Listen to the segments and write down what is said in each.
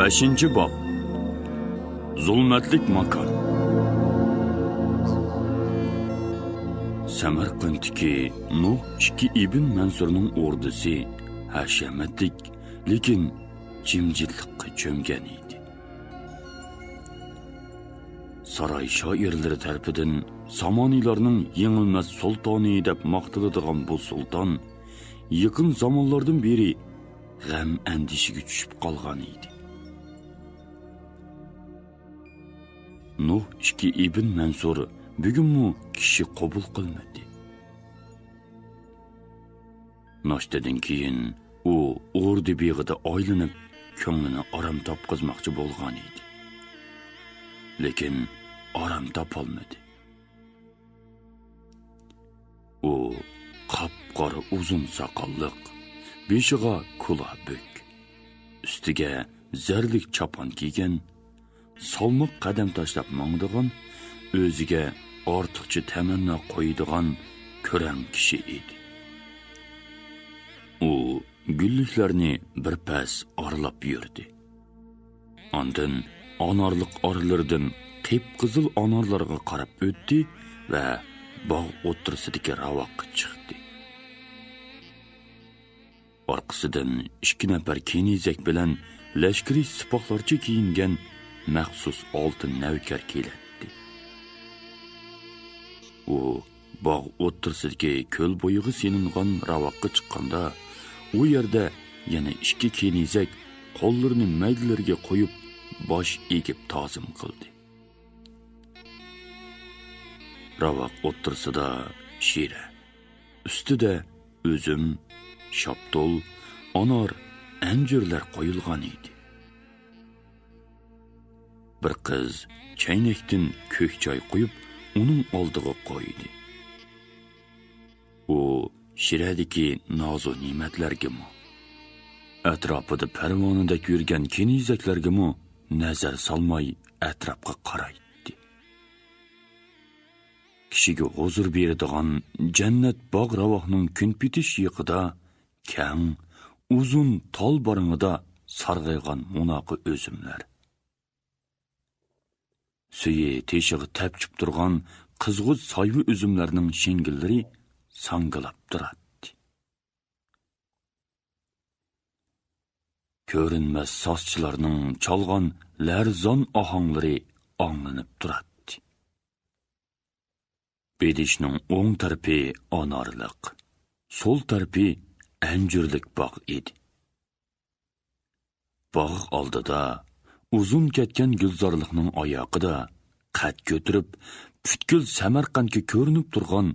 5. bob. Zulmatlik makon. Samarqanddagi Nuh ibn Mansurning o'rdisi hashamatlik, lekin jimjitlikqa cho'mgan edi. Saroy shoirlari tarafidan Samoniylarning yengilmas sultoni deb maqtaladigan bu sulton yaqin zamonlardan beri g'am andishiga tushib qolgan edi. Nuh ibn Mansur bugunmi kishi qabul qilmadi. Noshtadan keyin u o'rdi beg'ida oylanib, ko'nglini orom topqizmoqchi bo'lgan edi. Lekin orom topolmadi. U qop-qora uzun soqolliq, beshiga kulabuk, ustiga zarlik chopon kiygan, salmoq qadam tashlab mangdigan, o'ziga ortiqcha tamanno qo'ydigan ko'ran kishi edi. U gulliklarni bir pas orlab yurdi. Ondan anorliq orlardan qip-qizil anorlarga qarab o'tdi va bog' o'ttirsidagi ravoqqa chiqdi. Orqasidan 2 nafar kenizak bilan lashkariy sipohlarcha kiyingan maxsus oltin navkar keladi. U bog' o'ttirsidagi ko'l bo'yig'i seningan ravoqqa chiqqanda, u yerda yana 2 kenizak qo'llarini maydalariga qo'yib bosh egib ta'zim qildi. Ravoq o'ttirsida shira, ustida o'zim, shaptol, anor, anjirlar qo'yilgan edi. Bir qiz chaynakdan ko'k choy quyib, uning oldiga qo'ydi. U shiradagi nozu ne'matlarga-mu, atrofida parvonida yurgan kenizaklarga-mu nazar solmay atrofga qaraydi. Kishiga huzur beradigan jannat bog' ravoqning kun bitish yiqida kang, uzun tol baringida sarg'aygan munoqi o'zimlar. Suyi teshig'i tapchib turgan qizg'uz soyvi o'zimlarning shingillari sangilab turadi. Ko'rinmas soschilarning chalg'an larzon ohanglari anglanib turadi. Bedishning o'ng tarafi anorliq, so'l tarafi anjirlik bog' edi. Bog' oldida uzun ketgan gulzorlikning oyog'ida qad ko'tirib, butkul Samarqandga ko'rinib turgan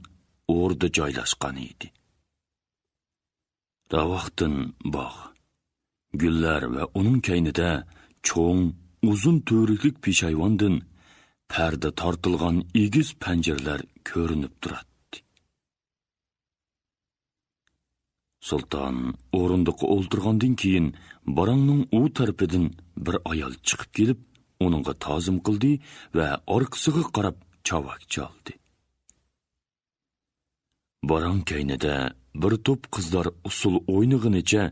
o'rda joylashgan edi. Ravoqdan bog', gullar va uning kaynida cho'ng, uzun to'riklik peshayvondan parda tortilgan egiz panjirlar ko'rinib turadi. Sulton o'rindiqqa o'ltirgandan keyin barangning u tarafidan bir ayol chiqib kelib, uningga ta'zim qildi va orqasiga qarab chavak chaldi. Barang kaynida bir to'p qizlar usul o'ynag'inicha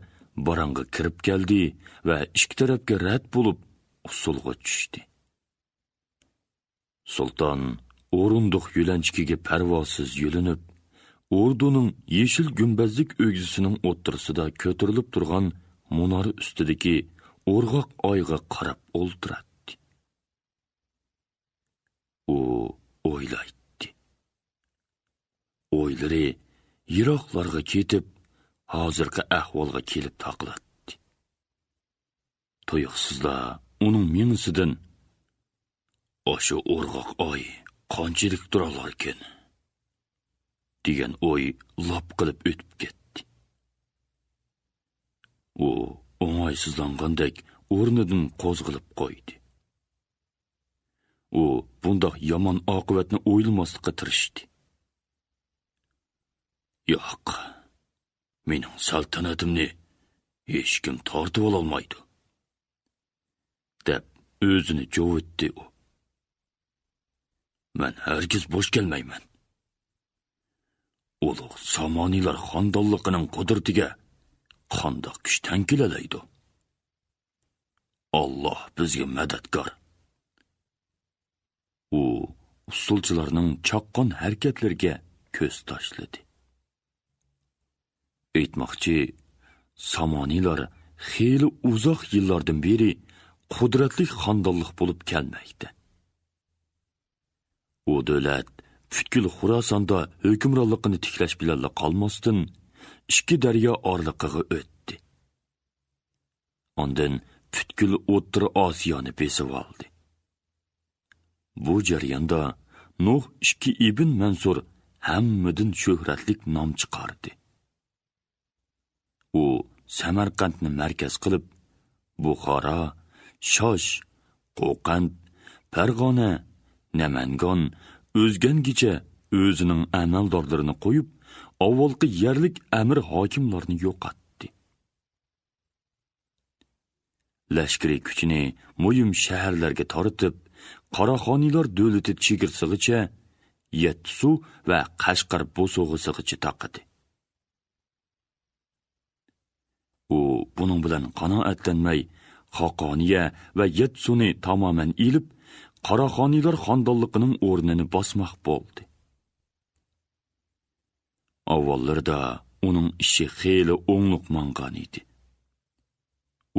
barangga kirib keldi va ikki tarafga rad bo'lib usulga tushdi. Sulton o'rindiq yo'lanchikiga parvosiz yo'linib, o'rduning yeshil gumbazlik o'g'zisining o'ttirisida ko'tarilib turgan munora ustidagi o'rg'oq oyga qarab o'ltiradi. U o'ylaydi. O'ylari yiroqlarga ketib, hozirgi ahvolga kelib taqladi. Tuyuqsizla uning mingisidan "O'sha o'rg'oq oy qanchalik turalar ekan?" degan o'y lop qilib o'tib ketdi. U o'ng'aysizlangandek o'rnidan qo'zg'alib qo'ydi. U bundoq yomon oqibatni o'ylamaslikka tirishdi. "Yo'q, mening saltanatimni hech kim tortib ololmaydi" deb o'zini jovutdi u. "Men hargiz bo'sh kelmayman. Ulug' Samoniylar xonadonligining qudratiga qandoq kuch tankilalaydi. Allah bizga madadkor. U usulchilarning chaqqon harakatlariga ko'z tashladi. Aytmoqchi, Samoniylar xeyli uzoq yillardan beri qudratli xonadonlik bo'lib kelmoqda. U davlat butkul Xurosonda hukmronligini tiklash bilan qolmasdan ikki daryo orliqiga o'tdi. Ondan butkul O'rta Osiyoni besib oldi. Bu jarayonda Nuh ibn Mansur hammadan shuhratlik nom chiqardi. U Samarqandni markaz qilib, Buxoro, Shosh, Qo'qand, Farg'ona, Namangan, o'zgangicha o'zining amaldorlarini qo'yib, avvalgi yerlik amir hokimlarni yo'qotdi. Lashkariy kuchini muhim shaharlarga tortib, Qaraxoniylar davlati chegirsig'icha, Yetsu va Qashqar bo'sog'isigacha taqidi. U buning bilan qanoatlanmay, Xoqoniya va Yetsuni tamoman ilib, Qaraxoniylar xonadonligining o'rnini bosmoq bo'ldi. Avvallarda uning ishi xeyli o'ngluq mangan edi.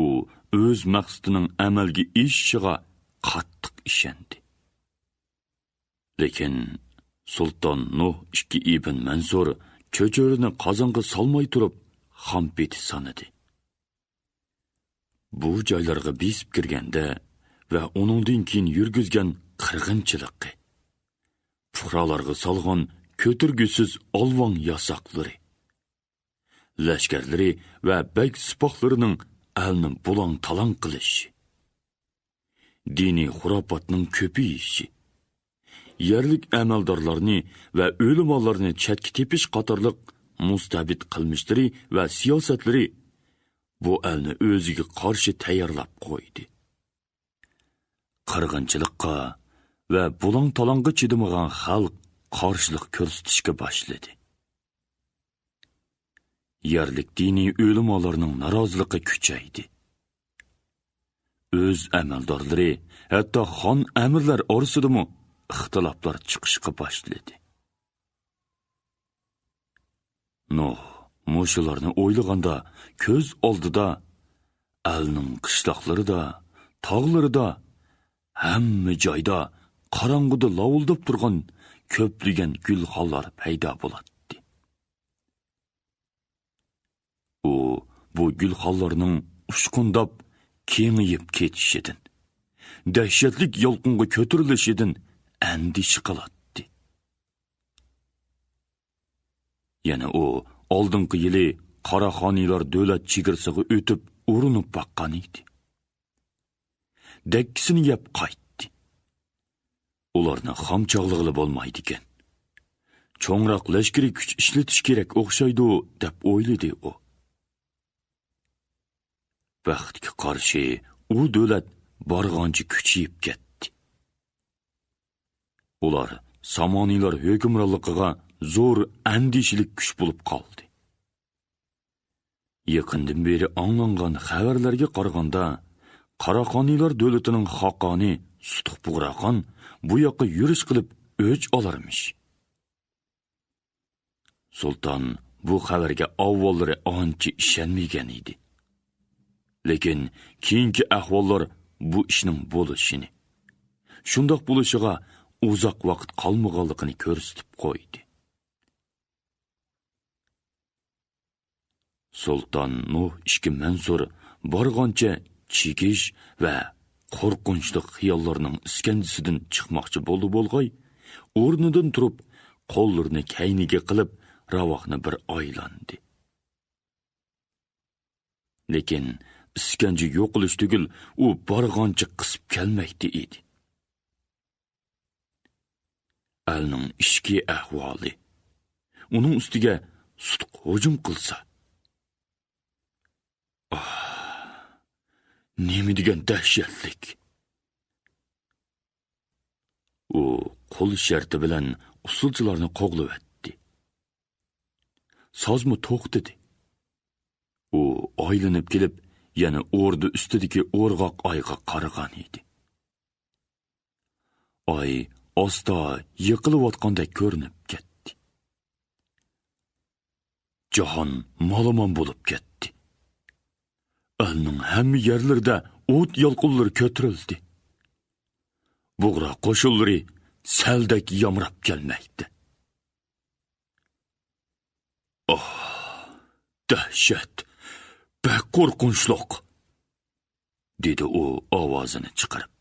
U o'z maqsadining amalga oshishiga qattiq ishondi. Lekin Sulton Nuh ibn Mansur cho'chorini qozonga solmay turib, xampeti sanadi. Bu joylarga besib kirganda va uningdan keyin yurgizgan qirg'inchilikqa, fuqarolarga solgan ko'tirgusiz olvon yasoqlari, lashkarlari va bek sipohlarining alni bulang talang qilishi, diniy xurofotning ko'payishi, yerlik amaldorlarni va o'limonlarni chetga tepish qatorliq mustabid qilmishlari va siyosatlari bu elni o'ziga qarshi tayyorlab qo'ydi. Qirg'inchilikqa va bulang talongga chidamagan xalq qarshilik ko'rsatishga boshladi. Yerlik diniy o'limonlarning noroziligi kuchaydi. O'z amaldorlari, hatto xon amirlar orasidami ixtiloflar chiqishga boshladi. Nuh mushularni o'ylaganda ko'z oldida elning qishloqlarida, tog'larida, hamma joyda qorong'uda lovuldab turgan ko'pligan gulxonlar paydo bo'ladi. U bu gulxonlarning ushqundab kengayib ketishidan, dahshatlik yolqinga ko'tarilishidan andish qiladi. Yana u oldingi yili Qaraxoniylar davlat chegirasiga o'tib urinib baqqan edi. Dakkisini yeb qaytdi. Ularni xomchoqlig'i bo'lmaydi ekan. Cho'ngroq lashkariy kuch ishlatish kerak o'xshaydi deb o'yladi u. Vaqtga qarshi u davlat borg'oncha kuchayib ketdi. Ular Samoniylar hukmronligiga zo'r andishlik kuch bo'lib qoldi. Yaqindan beri anglangan xabarlarga qaraganda, Qaraxoniylar davlatining Xoqoni Sutug'bugraqon bu yoqqa yurish qilib o'ch olarmish. Sulton bu xabarga avvallari ancha ishonmagan edi. Lekin keyingi ahvollar bu ishning bo'lishini, shundoq bo'lishiga uzoq vaqt qolmaganligini ko'rsatib qo'ydi. Sulton Nuh ibn Mansur borg'oncha chekish va qo'rqinchli xiyollarning iskandisidan chiqmoqchi bo'lg'ay, o'rnidan turib, qo'llarini kayniga qilib, ravoqni bir oylandi. Lekin iskanji yo'qilish tugul, u borg'oncha qisib kelmaydi edi. Alning ishki ahvoli, uning ustiga sutq hujum qilsa, nima degan dahshatlik. U qo'l sharti bilan usulchilarni qo'g'layotdi. Sozmi to'xtadi. U oylanib kelib, yana o'rdi ustidagi o'rg'oq oyga qaragan edi. Oy osta yiqilayotgandek ko'rinib ketdi. Jahon malomon bo'lib ketdi. Elning hamma yerlarida o't yolqinlari ko'tarildi. Bug'ra qo'shinlari saldak yamrab kelmoqda. Oh, dahshat, bak qo'rqinchliq, dedi u ovozini chiqarib.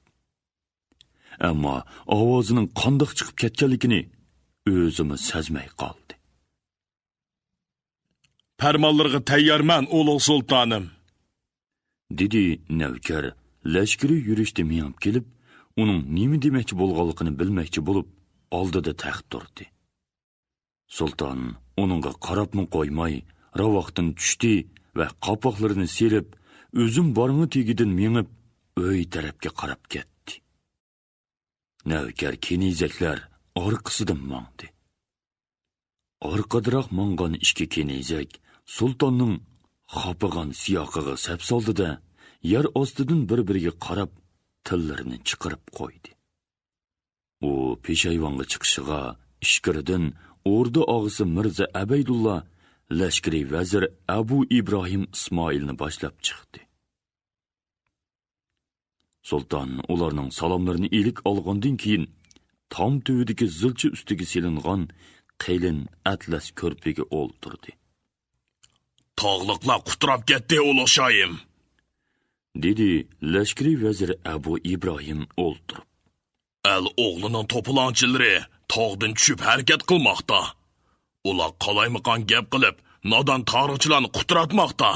Ammo ovozining qandoq chiqib ketganligini o'zimiz sezmay qoldi. Farmonlarga tayyorman, ulug' sultonim, dedi navkar lashkari yurishda miyam kelib, uning nima demoqchi bo'lganligini bilmoqchi bo'lib, oldida taxt turdi. Sulton uningga qarabmi qo'ymay, ravaqdan tushdi va qopoqlarini serib, o'zim bormi tegidan mengib, uy tarafga qarab ketdi. Navkar kenizaklar orqasidan mangdi. Orqadiraq mangan ishki kenizak sultonning xopagan siyoqiga sap soldida, yer ostidan bir-biriga qarab, tillarini chiqarib qo'ydi. U peshayvonga chiqishiga ishkiridan o'rda og'isi Mirza Abaydulla lashkari vazir Abu Ibrohim Ismoilni boshlab chiqdi. Sulton ularning salomlarini ilik olgandan keyin tom tuvdagi zilchi ustiga selingan qalin atlas ko'rpaga o'ltirdi. Tog'liqlar quturab ketdi, ulug' shoyim, dedi lashkari vazir Abu Ibrohim o'ltirib. Al o'g'lining to'polonchilari tog'dan tushib harakat qilmoqda. Ular qalaymaqon gap qilib, nodon tarixchilarni quturatmoqda.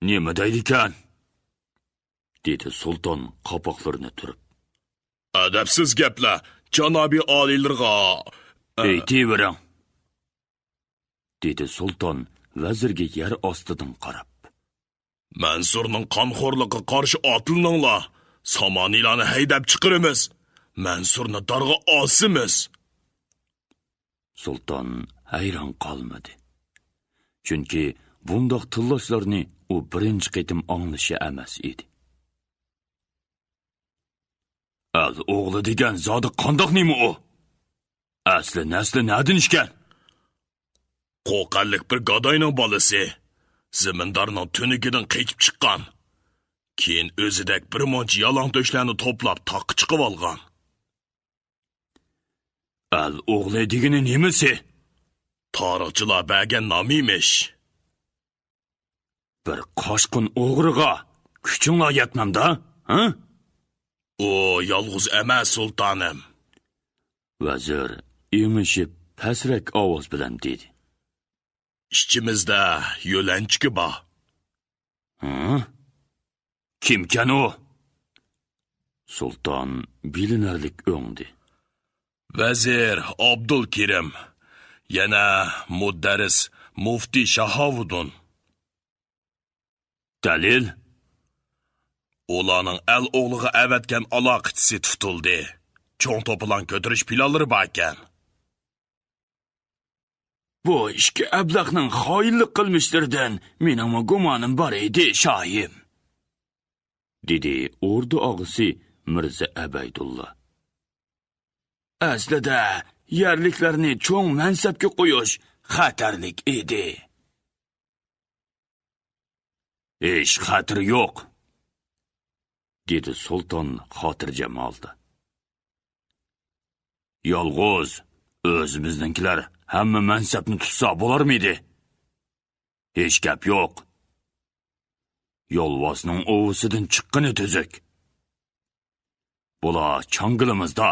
Nima deydi ekan? dedi sulton qopoqlarini turib. Adabsiz gaplar janobiy oliylarga aytavering, dedi sulton vazirga yer ostidan qarab. Mansurning qonxo'rligiga qarshi otilninglar. Samoniylarni haydab chiqiramiz. Mansurni darg'a osimiz. Sulton hayron qolmadi. Chunki bundoq tillashlarni u birinchi qitim anglashi emas edi. Al o'g'li degan zodi qandoq nima u? Asli nasli nadin ishkan? Qo'qanlik bir gadoyning bolasi. Zimindarning tunikidan qechib chiqqan. Keyin o'zidek bir moncha yalong to'shlarni to'plab taqqa chiqib olgan. Al o'g'li degani nimasi? Tarixchilar bergan nomiymish. Bir qoshqin o'g'riga kuchinglar yetmamda, ha? O yolg'iz emas, sultonim. Vazir emishib pasrak ovoz bilan dedi. Ishchimizda yo'lanchiki bor. Ha? Kimkan u? Sulton bilinarlik o'ngdi. Vazir Abdulkirim, yana muddaris mufti Shahovuddin. Dalil? Ularning al o'g'liga avatgan aloqachisi tutildi. Cho'ng to'plan ko'tirish planlari bor ekan. Bu ishga ablaqning xoinlik qilmishlaridan mening gumonim bor edi, shoyim, dedi o'rda og'isi Mirza Abaydulla. Aslida yerliklarni cho'ng mansabga qo'yish xatarlik edi. Hech xatir yo'q, dedi sulton xotirjam holda. Yolg'iz o'zimiznikilar hamma mansabni tutsa bo'larmidi? Hech gap yo'q. Yolvosning ovisidan chiqqani tuzuk. Bular changilimizda.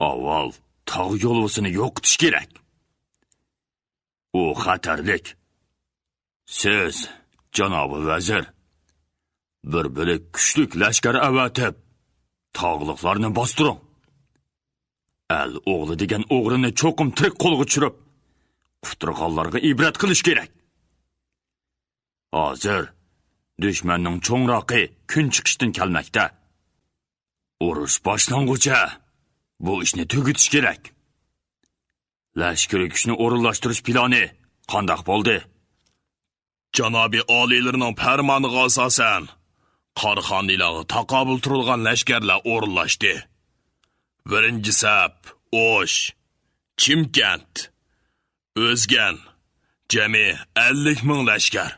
Avval tog' yolvosini yo'qotish kerak. U xatarlik. Siz, janobi vazir, bir bo'lik kuchlik lashkar avatib, tog'liqlarni bostiring. Al o'g'li degan o'g'rini cho'qim tirik qo'lga tushirib, quturg'onlarga ibrat qilish kerak. Hozir dushmanning cho'ngroqi kun chiqishdan kelmoqda. Urush boshlanguncha bu ishni tugutish kerak. Lashkar kuchni o'rinlashtirish plani qandoq bo'ldi? Janobi oliylarning farmoniga asosan Qarxoniylarga taqobil turilgan lashkarlar o'rinlashdi. Birinchi sap O'sh, Chimkent, O'zgan, jami 50 ming lashkar.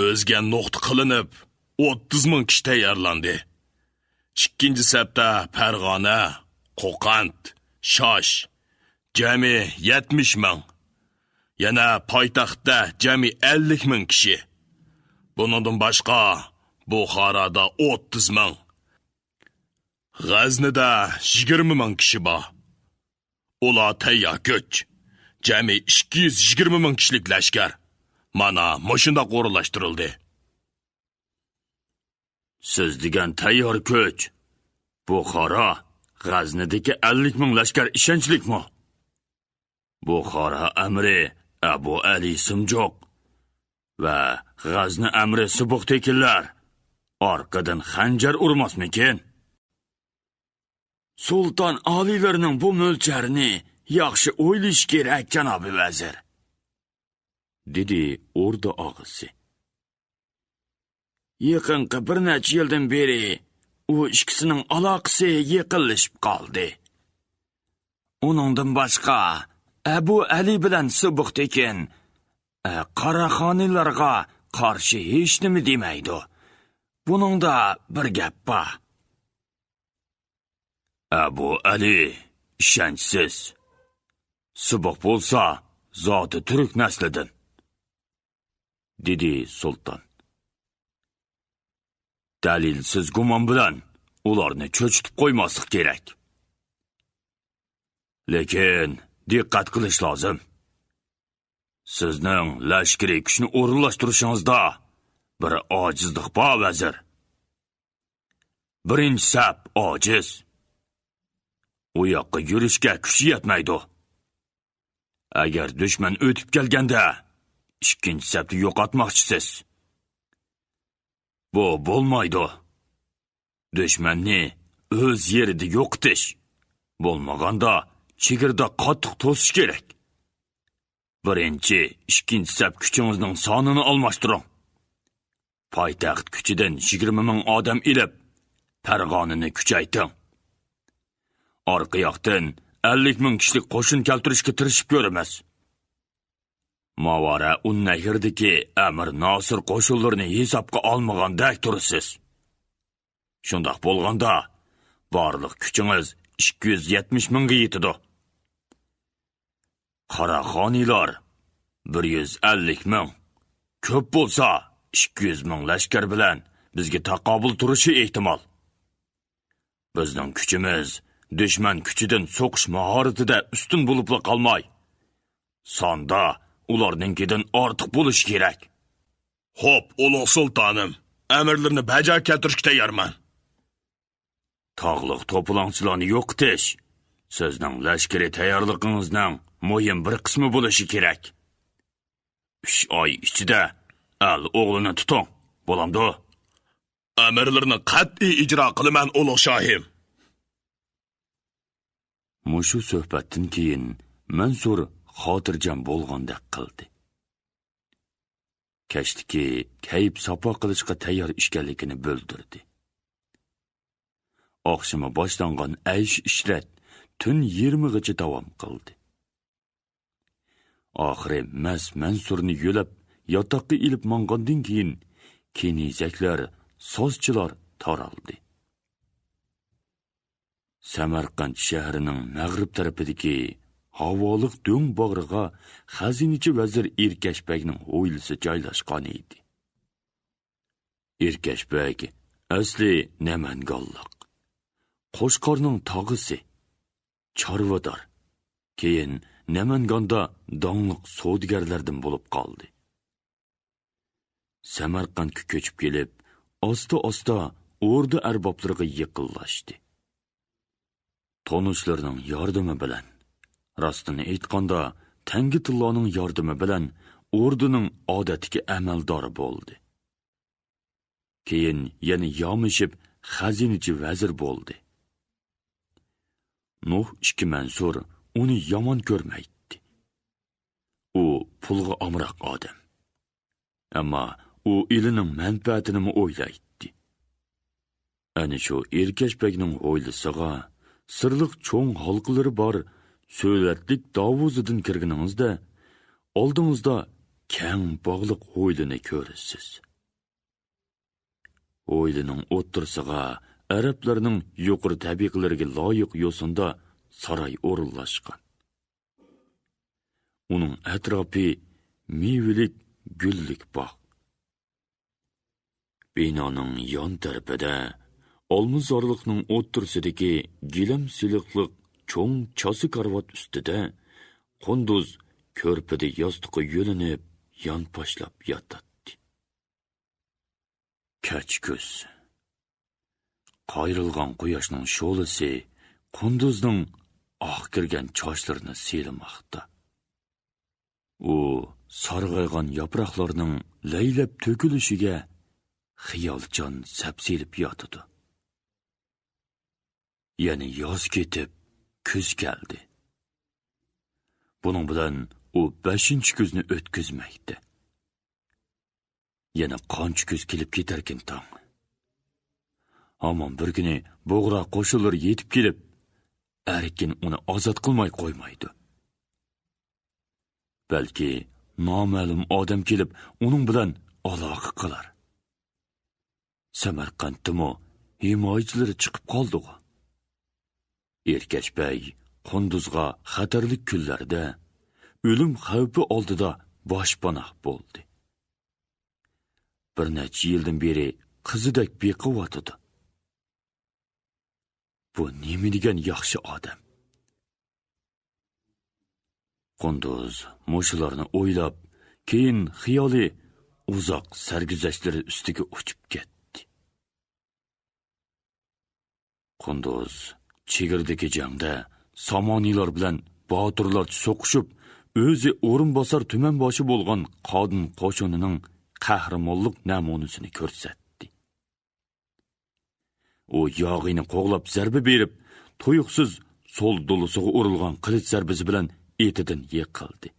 O'zgan nuqta qilinib 30 ming kishi tayyorlandi. Ikkinchi sapda Farg'ona, Qo'qand, Shosh, jami 70 ming. Yana poytaxtda jami 50 ming kishi. Bundan boshqa Buxoroda 30 ming. G'aznida 20 ming kishi bor. Ular tayyor ko'ch. Jami 220 ming kishilik lashkar. Mana mashina qo'rlashtirildi. Siz degan tayyor ko'ch. Buxoro, G'aznidagi 50 ming lashkar ishonchlikmi? Buxoro amri Abu Ali Simjoq va G'azni amri Subuqtekinlar orqadan xanjar urmasmikin? Sulton oliylarining bu mo'lcharini yaxshi o'ylash kerak, janobi vazir, dedi o'rda og'isi. Yaqinqi bir necha yildan beri u ikkisining aloqasi yiqilishib qoldi. Uningdan boshqa Abu Ali bilan Subuqtekin Qaraxoniylarga qarshi hech nima demaydi. Buningda bir gap bor. Abu Ali ishonchsiz. Subuq bo'lsa, zoti turk naslidan, dedi sulton. Dalilsiz gumon bilan ularni cho'chitib qo'ymaslik kerak. Lekin diqqat qilish lozim. Sizning lashkariy kuchni o'rinlashtirishingizda bir ojizlik bor, vazir. Birinchi sap ojiz. U yoqqa yurishga kuchi yetmaydi. Agar dushman o'tib kelganda ikkinchi sapni yo'qotmoqchisiz. Bu bo'lmaydi. Dushmanni o'z yerida yo'qotish, bo'lmaganda chegirda qattiq to'sish kerak. Birinchi, ikkinchi sap kuchingizning sonini almashtiring. Poytaxt kuchidan 20 ming odam ilib, Farg'onani kuchayting. Orqa yoqdan 50 ming kishilik qo'shin keltirishga tirishib ko'ramiz. Mavara Unnahirdagi Amir Nosir qo'shinlarini hisobga olmaganda tursiz. Shundoq bo'lganda, barliq kuchingiz 270 mingga yetadi. Qaraxoniylar 150 ming. Ko'p bo'lsa 200 ming lashkar bilan bizga taqobil turishi ehtimol. Bizning kuchimiz dushman kuchidan so'qish mahoratida ustun bo'lib qolmay, sonda ularninkidan ortiq bo'lish kerak. Xo'p, ulug' sultonim, amirlarni bajar keltirishga tayyorman. Tog'liq to'polonchilarni yo'qotish sizning lashkariy tayyorlig'ingizning muhim bir qismi bo'lishi kerak. 3 oy ichida al o'g'lini tuting, bo'lamdi? Amirlarni qat'iy ijro qilaman, ulug' shohim. Mushu suhbatdan keyin Mansur xotirjam bo'lgandek qildi. Kashtiki kayib sapo qilishga tayyor ishkanligini bildirdi. Oqshima boshlangan aysh-ishrat tun 20gacha davom qildi. Oxiri Mansurni yo'lab yotoqqa ilib mangandan keyin kenizaklar, sozchilar taraldi. Samarqand shahrining mag'rib tarafidagi havoliq do'ng bog'riga xazinachi vazir Erkashbekning hovlisi joylashgan edi. Erkashbek asli Namanganlik. Qo'shqorning tog'isi, chorvador. Keyin Namanganda dongliq savdogarlardan bo'lib qoldi. Samarqandga ko'chib kelib, osta-osta o'rda arboblariga yiqillashdi. Tonushlarining yordami bilan, rostini aytganda, Tangi Tilloning yordami bilan o'rdining odatiga amaldori bo'ldi. Keyin yana yomishib xazinachi vazir bo'ldi. Nuh ikki Mansur uni yomon ko'rmaydi. U pulga omroq odam. Ammo u elining manfaatini o'ylaydi. Ana shu Erkashbekning o'ylisiga sirliq cho'ng halqalari bor so'latlik davuzidan kirganingizda oldingizda keng bog'liq o'ylini ko'rasiz. O'ylining o'ttirsiga arablarning yuqori tabiqalariga loyiq yo'sinda saroy o'rinlashgan. Uning atrofi mevilik gullik bog'. Binoning yon tarafida olmazorliqning o'ttirsidagi gilam siliqliq cho'ng chosi karvat ustida Qunduz ko'rpada yostiqqa yo'linib yonpashlab yotadi. Kech kuz. Qayrilgan quyoshning sho'lisi Qunduzning oq kirgan chochlarini silmoqda. U sarg'aygan yaproqlarning laylab to'kilishiga xiyolchan sapsilib yotadi. Yani yoz ketib, kuz keldi. Buning bilan u 5-kuzni o'tkazmaydi. Yana qancha kuz kelib ketarkin tong. Ammo bir kuni bo'g'ra qo'shinlar yetib kelib, erkin uni ozod qilmay qo'ymaydi. Balki noma'lum odam kelib, uning bilan aloqa qilar. Samarqanddimi himoyachilari chiqib qoldi. Erkashbek Qunduzga xatarli kunlarda o'lim xavfi oldida boshpanoh bo'ldi. Bir necha yildan beri qizidek bequvvat. Bu nima degan yaxshi odam. Qunduz mushularni o'ylab, keyin xiyoli uzoq sarguzashtlari ustiga uchib ketdi. Qunduz chegirdagi jangda Somoniylar bilan botirlar so'qishib, o'zi o'rinbosar tumanboshi bo'lgan Qodin qo'shinining qahramonlik namunasini ko'rsatdi. U yog'ini qo'g'lab zarba berib, to'yiqsiz so'l dolusiga urilgan qilich zarbasi bilan etidan yiqildi.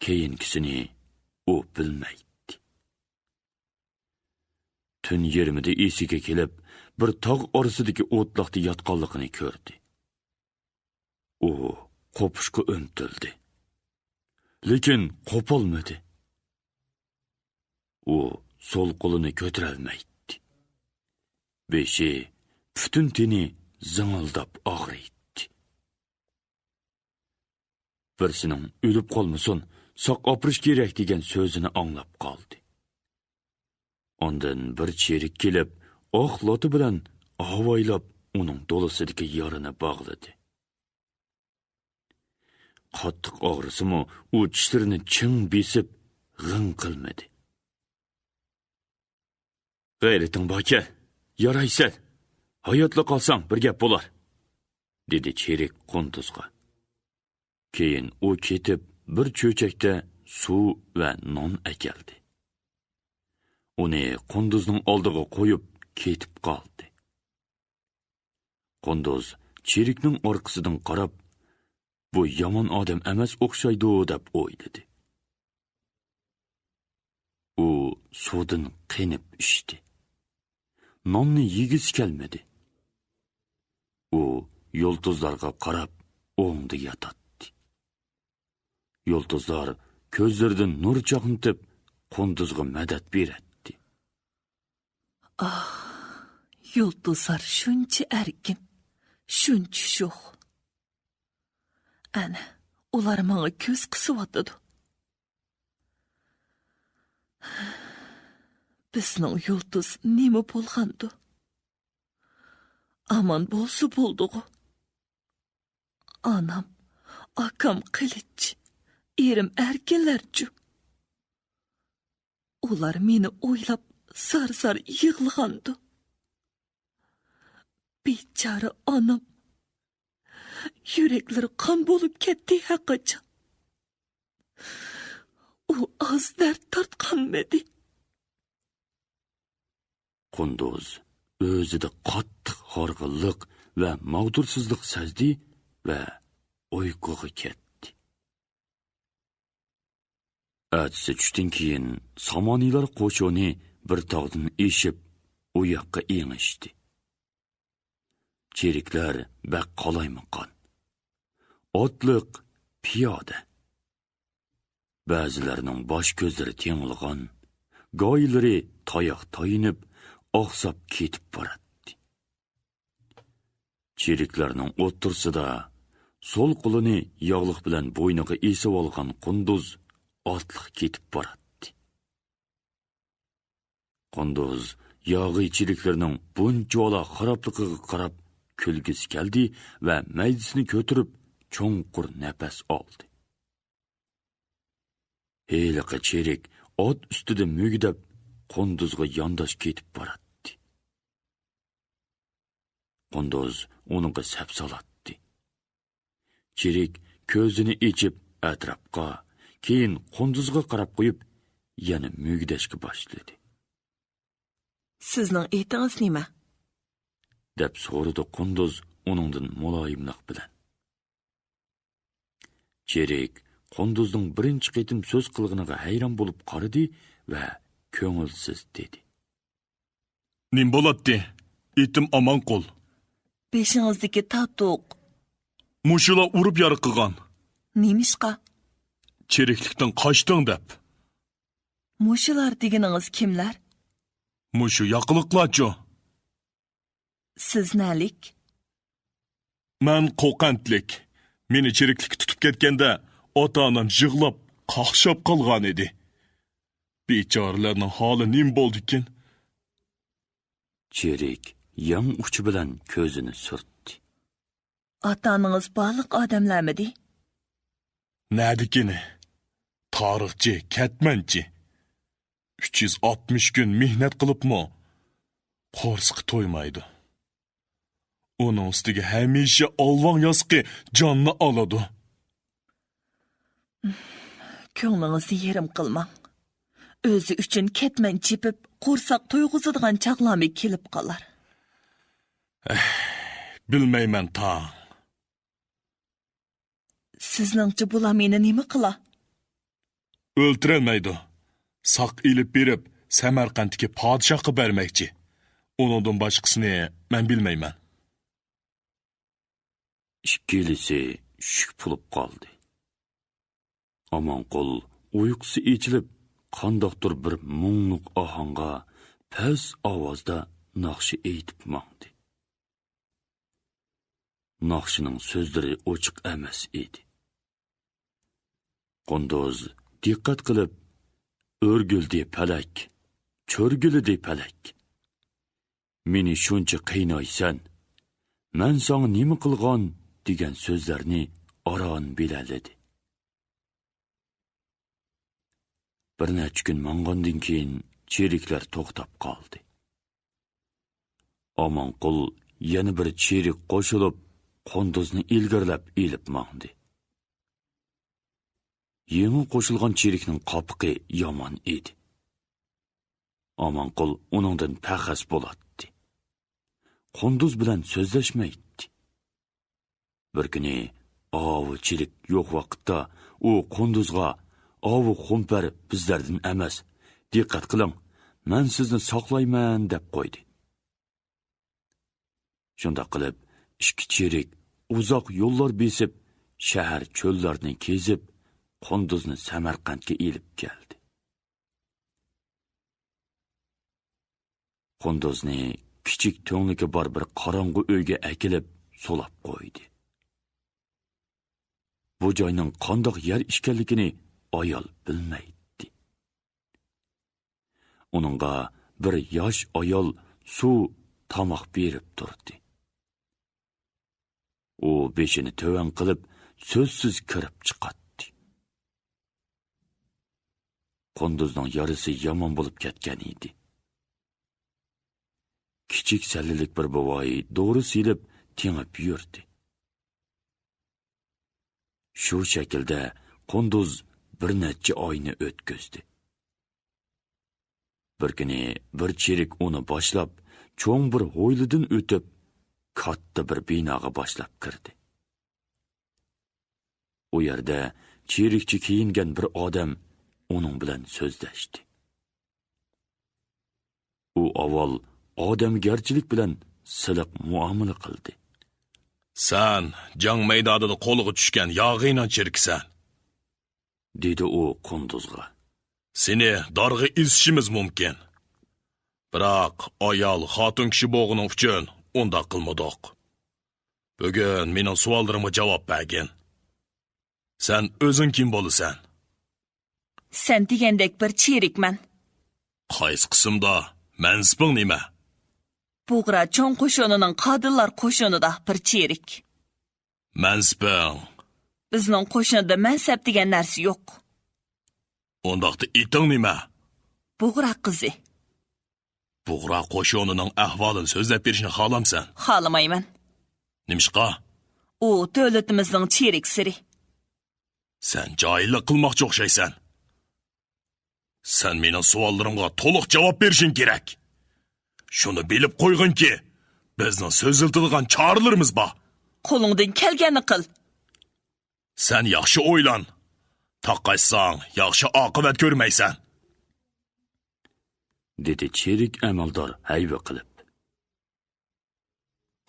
Keyinkisini u bilmaydi. Tun yermida esiga kelib, bir tog' orasidagi o'tloqda yotqanligini ko'rdi. U qo'pishga o'ntildi. Lekin qo'polmadi. U so'l qo'lini ko'tara olmaydi. Beshi butun teni zing'ildab og'riydi. Birsining o'lib qolmasin, soq opirish kerak degan so'zini anglab qoldi. Ondan bir cherik kelib, oq loti bilan avaylab uning dolusidagi yarini bog'ladi. Qattiq og'risimi, u tishlarini ching besib, g'ing qilmadi. G'ayrating baka, yaraysan. Hayotli qolsang bir gap bo'lar, dedi cherik Qunduzga. Keyin u ketib, bir cho'chakda suv va non akeldi. Uni Qunduzning oldiga qo'yib ketib qoldi. Qunduz cherikning orqasidan qarab, bu yomon odam emas o'xshaydi deb o'yladi. U suvdan qenib ichdi. Nonni yegisi kelmadi. U yulduzlarga qarab o'ngda yotadi. Yulduzlar ko'zlaridan nur chaqnitib Qunduzga madad beradi. Ah, yulduzlar shuncha erkin, shuncha sho'x. Ana, ular menga ko'z qisiyotdi. Bizning yulduz nima bo'lgandi? Aman bo'lsa bo'ldi-ku. Anam, akam qilich, erim erkinlarchu. Ular meni o'ylab zar-zar yig'lagandi. Bechora onam. Yuraklari qon bo'lib ketdi haqiqatan. U az dard tortganmidi? Qunduz o'zida qattiq horg'inlik va mag'dursizlik sezdi va uyquga ketdi. Atisi tushdan keyin Samoniylar qo'shoni bir tog'dan eshib, u yoqqa engishdi. Cheriklar baq qolaymaqon. Otliq piyoda. Ba'zilarining bosh ko'zlari tengilgan, go'ylari tayoq tayinib, oqsab ketib boradi. Cheriklarning o'ttirsida sol qo'lini yog'liq bilan bo'yniga esib olgan Qunduz otliq ketib boradi. Qunduz yog'i cheriklarning bunchola xarobligiga qarab kulgisi keldi va maydisini ko'tarib cho'nqur nafas oldi. Heliqi cherik ot ustida mugdab Qunduzga yondosh ketib boradi. Qunduz uningga sap solatdi. Cherik ko'zini ichib atrofga, keyin Qunduzga qarab qo'yib, yana mugdashga boshladi. Sizning etingiz nima? deb so'radi Qunduz uningdan muloyimlik bilan. Cherik Qunduzning birinchi qitim so'z qilganiga hayron bo'lib qaradi va ko'ngilsiz dedi. Nim bo'ladi? Etim omon qo'l. Beshingizdagi tatuq. Mushula urib yarqigan. Nemishqa? Cheriklikdan qochding deb. Mushular deganingiz kimlar? Mushu yaqiliqlarchu. Siz nalik? Men qo'qantlik. Meni cheriklik tutib ketganda ota-onam yig'lab, qaqshab qolgan edi. Bechoralarning holi nim bo'ldi-kin? Cherik yang uchi bilan ko'zini surtdi. Ota-onangiz baliq odamlarmidi? Nadikini? Tarixchi, katmanchi. 360 kun mehnat qilibmi? Qo'rsqi to'ymaydi. Onun ustiga hamisha olvon yosqi jonni oladi. Ko'nglingizni yerim qilmang. O'zi uchun ketman chepib, qo'rsoq to'yg'izadigan chaqlami kelib qolar. Bilmayman ta. Sizningcha bular meni nima qila? O'ltirolmaydi. Saq ilib berib, Samarqandga podshohga bermoqchi. Uningdan boshqasini men bilmayman. Ikkilisi shuk bo'lib qoldi. Omonqul uyqusi echilib, qandoqdir bir mungluq ohanga past ovozda naqshi aytib mangdi. Naqshining so'zlari ochiq emas edi. Qunduz diqqat qilib, o'rgildi palak, cho'rgildi palak. Meni shuncha qiynaysan, men sana nima qilgan degan so'zlarni oron bilaladi. Bir necha kun mangandan keyin cheriklar to'xtab qoldi. Omonqul yana bir cherik qo'shilib, Qunduzni ilgirlab elib mangdi. Yangi qo'shilgan cherikning qopiqi yomon edi. Omonqul uningdan paqas bo'ladi. Qunduz bilan so'zlashmaydi. Bir kuni ovi cherik yo'q vaqtda u Qunduzga ovi xumpar bizlardan emas, diqqat qiling, men sizni saqlayman deb qo'ydi. Shunda qilib, ikki cherik uzoq yo'llar besib, shahar cho'llarni kezib, Qunduzni Samarqandga elib keldi. Qunduzni kichik to'nligi bor bir qorong'u uyga akilib, solab qo'ydi. Bu joyning qandoq yer ekanligini ayol bilmaydi. Uningga bir yosh ayol suv, tomoq berib turdi. U beshini to'van qilib, so'zsiz kirib chiqadi. Qunduzning yarisi yomon bo'lib ketgan edi. Kichik sallilik bir bovoy doğru silib, tengib yurdi. Shu shaklda Qunduz bir necha oyni o'tkazdi. Bir kuni bir cherik uni boshlab, cho'ng bir hovlidan o'tib, katta bir binoga boshlab kirdi. U yerda cherikchi kiyingan bir odam onun bilan so'zlashdi. U avval odamgarchilik bilan siliq muomala qildi. Sen jang maydonida qo'liga tushgan yog'iynan chirksan. Dedi u Qunduzga. Seni dorg'a izishimiz mumkin. Biroq ayol xotin kishi bo'g'ini uchun unda qilmadoq. Bugun mening savollarimga javob bergin. Sen o'zing kim bo'lasan? Sen degandek bir cherikman. Qaysi qismda mansibing nima? Buğra cho'ng qo'shonining qodillar qo'shonida bir cherik. Mansibing. Bizning qo'shinda mansab degan narsa yo'q. Undaqda iting nima? Buğra qizi. Buğra qo'shonining ahvolini so'zlab berishni xohlamsan? Xohlamayman. Nimishqa? U davlatimizning cherik siri. Sen joyillik qilmoqchi o'xshaysan. Sen mening savollarimga to'liq javob berishing kerak. Shuni bilib qo'yginki, bizning so'ziladigan choralarimiz bor. Qo'lingdan kelganini qil. Sen yaxshi o'ylan. Taqaysang, yaxshi oqibat ko'rmaysan. Dedi cherik amaldor hayva qilib.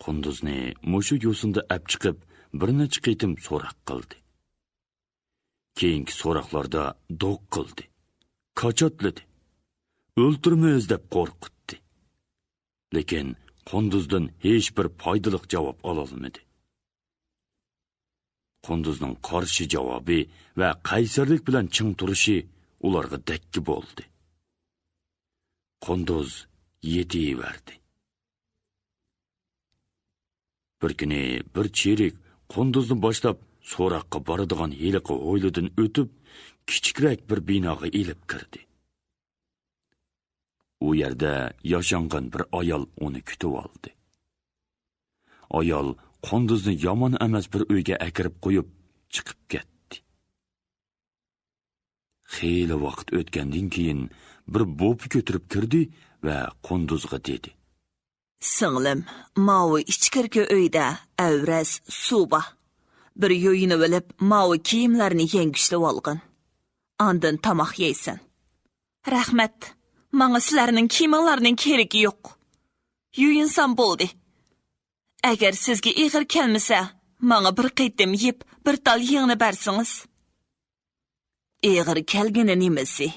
Qunduzni mushu yo'sinda ap chiqib, bir necha qitim so'roq qildi. Keyingi so'roqlarda do'q qildi. Qochotladi. O'ltirmaymiz deb qo'rqitdi. Lekin Qunduzdan hech bir foydali javob ololmadi. Qunduzning qarshi javobi va qaysarlik bilan ching turishi ularga dakki bo'ldi. Qunduz yetiverdi. Bir kuni bir cherik Qunduzni boshlab so'roqqa boradigan heliqi o'ylidan o'tib, kichikroq bir binoga elib kirdi. U yerda yashangan bir ayol uni kutib oldi. Ayol Qunduzni yomon emas bir uyga akirib qo'yib chiqib ketdi. Xeyli vaqt o'tgandan keyin bir bo'pi ko'tirib kirdi va Qunduzga dedi: Singlim, mavi ichkirki uyda avraz suba. Bir yo'yini bilib, mavi kiyimlarni yengishtirib olgin. Ondan tomoq yeysan. Rahmat. Manga sizlarning kiyimlarning keragi yo'q. Yo'yinsan bo'ldi. Agar sizga ig'ir kelmasa, manga bir qitim yeb, bir tal yengni bersingiz. Ig'ir kelgani nimasi?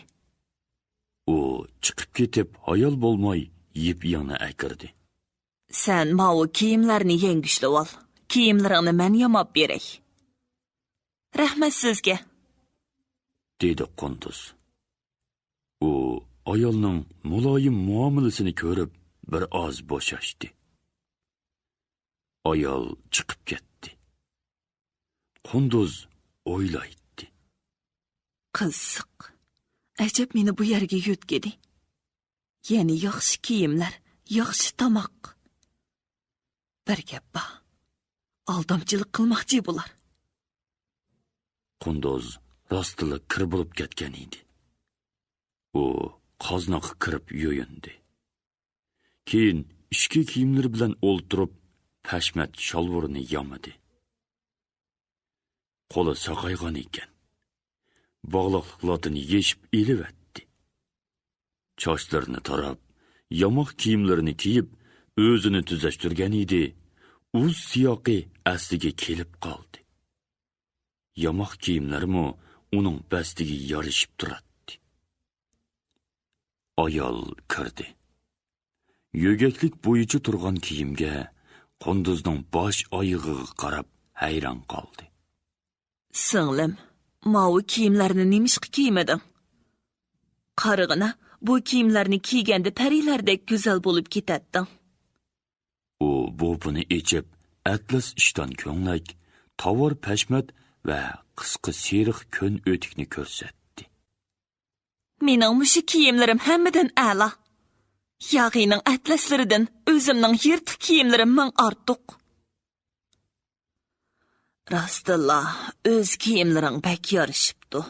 U chiqib ketib, ayol bo'lmay yeb yana akirdi. Sen mavi kiyimlarni yengishtirib ol. Kiyimlaringni men yomab beray. Rahmat sizga. Dedi Qunduz. U ayolning muloyim muomalasini ko'rib bir oz bo'shashdi. Ayol chiqib ketdi. Qunduz o'ylaydi. Qiziq. Ajab meni bu yerga yutgidi. Ya'ni yaxshi kiyimlar, yaxshi tomoq. Bir gap bor. Aldamchilik qilmoqchi bular. Qunduz rostila kir bo'lib ketgan edi. U qoznaga kirib yo'yindi. Keyin ishki kiyimlari bilan o'ltirib, pashmat sholvurini yomadi. Qo'li saqaygan ekan. Bog'liqlarni yechib elivatdi. Chochlarini tarab, yamoq kiyimlarini kiyib, o'zini tuzashtirgan edi. Uz siyoqi asliga kelib qoldi. Yamoq kiyimlarimi uning bastiga yarishib turadi. Ayol kirdi. Yo'gaklik bo'yicha turgan kiyimga Qunduzning bosh oyig'iga qarab hayron qoldi. Singlim, mavi kiyimlarni nimishqa kiymading? Qarig'ina, bu kiyimlarni kiyganda parilardek go'zal bo'lib ketading. U bo'pini echib, atlas ishton ko'nglak, tovar pashmat va qisqa seriq ko'n o'tikni ko'rsatdi. Mening mushi kiyimlarim hammadan a'la. Yog'iyning atlaslaridan o'zimning yirtiq kiyimlarim ming ortiq. Rostilla, o'z kiyimlaring bak yorishibdi.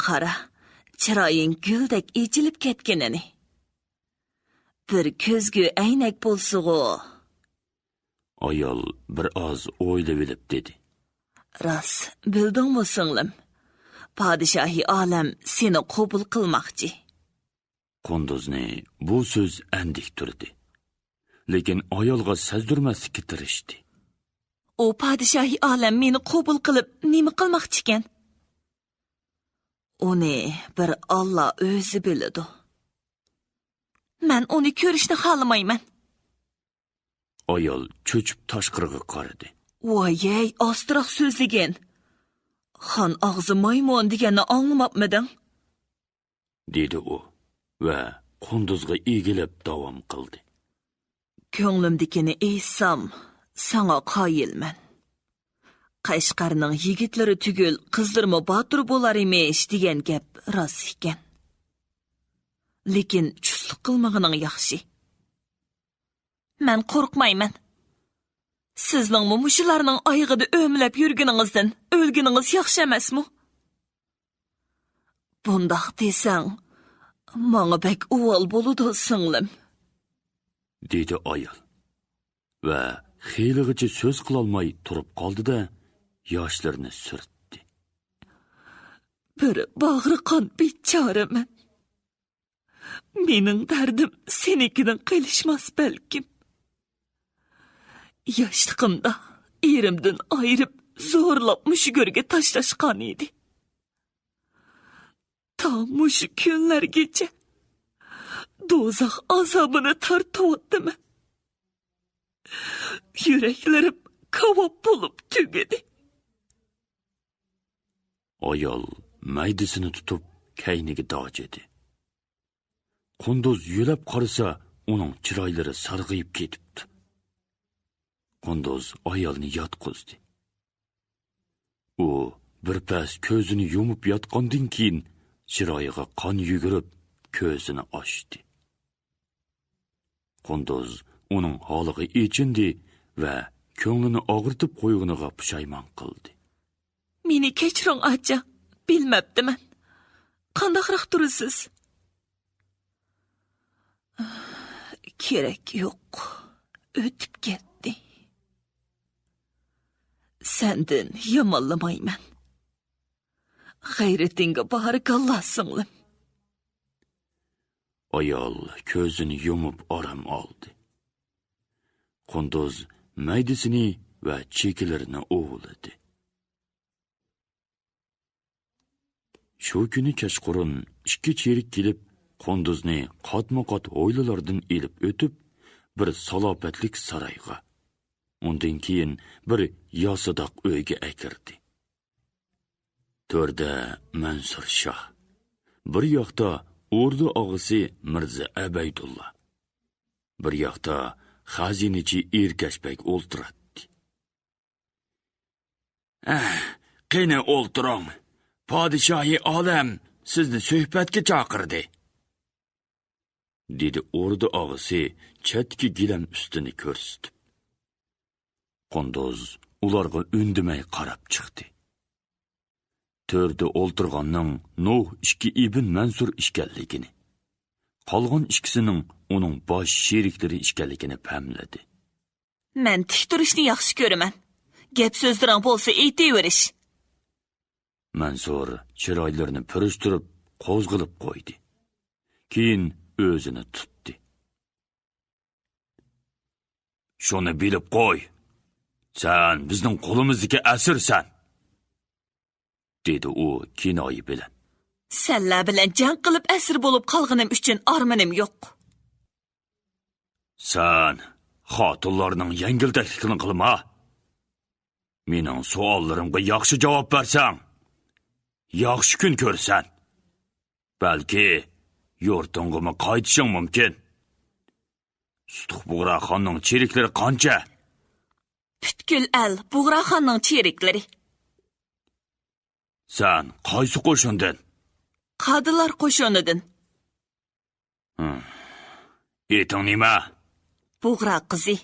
Qara, chiroying guldek echilib ketganini. Bir ko'zgu aynak bo'lsa-ku. Ayol bir oz o'ylab dedi. Rost, bildingmi singlim? Padişahi alem seni qabul qilmoqchi. Qunduzni bu so'z andiktirdi. Lekin ayolga sezdirmaslikka tirishdi. O padişahi alem meni qabul qilib nima qilmoqchi ekan? Uni bir Allah o'zi biladi. Men uni ko'rishni xohlamayman. Ayol cho'chib tashqariga qaradi. Voy, ostroq so'zligin. Xon og'zi maymun deganni anglamapmiding? Dedi u va qunduzga egilib davom qildi. Ko'nglimdikini eysam, sana qoyilman. Qashqarning yigitlari tugul qizdirma botir bo'lar emish degan gap rost ekan. Lekin chuslik qilmag'aning yaxshi. Men qo'rqmayman. Sizning mushularning oyig'ida o'mlab yurganingizdan o'lganingiz yaxshi emasmi? Bundaq desang, menga bek o'g'il bo'ludi singlim. Dedi ayol. Va xeylig'icha so'z qilolmay turib qoldi-da, yoshlarini surtdi. Bir bag'ri qon bechoraman. Mening dardim senikidan qilishmas balkim. Yoshliqimda erimdan ayirib zo'rlab mushugurga tashlashgan edi. Ta mushu kunlargacha do'zax azobini tortyaptim. Yuraklarim kavob bo'lib tugadi. Ayol maydisini tutib kayniga dojedi. Qunduz yulab qarasa, uning chiroylari sarg'ayib ketibdi. Qunduz ayolni yotqizdi. U birpas ko'zini yumib yotgandan keyin chiroyiga qon yugurib, ko'zini ochdi. Qunduz uning holiga echindi va ko'nglini og'ritib qo'yg'iniga pushaymon qildi. Meni kechiring, acha. Bilmabdiman. Qandaqroq turasiz? Kerak yo'q. O'tib ketdi. Sendan yomonlamayman. G'ayratingga barakalloh singlim. Ayol ko'zini yumib orom oldi. Qunduz maydisini va chekilarini o'g'ladi. Shu kuni kechqurun 2 cherik kelib, Qunduzni qatma-qat hovlilardan elib o'tib, bir salopatlik saroyga, undan keyin bir yosidoq uyga akirdi. To'rda Mansur Shoh, bir yoqda o'rda og'isi Mirza Abaydulla, bir yoqda xazinachi Erkashbek o'ltiradi. Qani o'ltiring. Padişahi olam sizni suhbatga chaqirdi. Dedi o'rda og'isi chatki gilam ustini ko'rsatib. Qunduz ularga undimay qarab chiqdi. To'rda o'ltirganning Nuh 2 ibn Mansur ishkanligini, qolgan ikkisining uning bosh sheriklari ishkanligini pamladi. Men tik turishni yaxshi ko'raman. Gap so'zlarang bo'lsa aytaverish. Mansur chiroylarini purishtirib qo'zg'ilib qo'ydi. Keyin o'zini tutdi. Shuni bilib qo'y. Sen bizning qo'limizdagi asirsan, dedi u kinoyi bilan. Senlar bilan jang qilib asir bo'lib qolganim uchun armanim yo'q. Sen xotinlarning yengiltakligini qilma. Mening savollarimga yaxshi javob bersang, yaxshi kun ko'rsan. Balki yurtingga qaytishing mumkin. Bug'raxonning cheriklari qancha? Butkul al Bug'raxonning cheriklari. Sen qaysi qo'shindan? Qadilar qo'shinidan. Eting nima? Bug'ra qizi.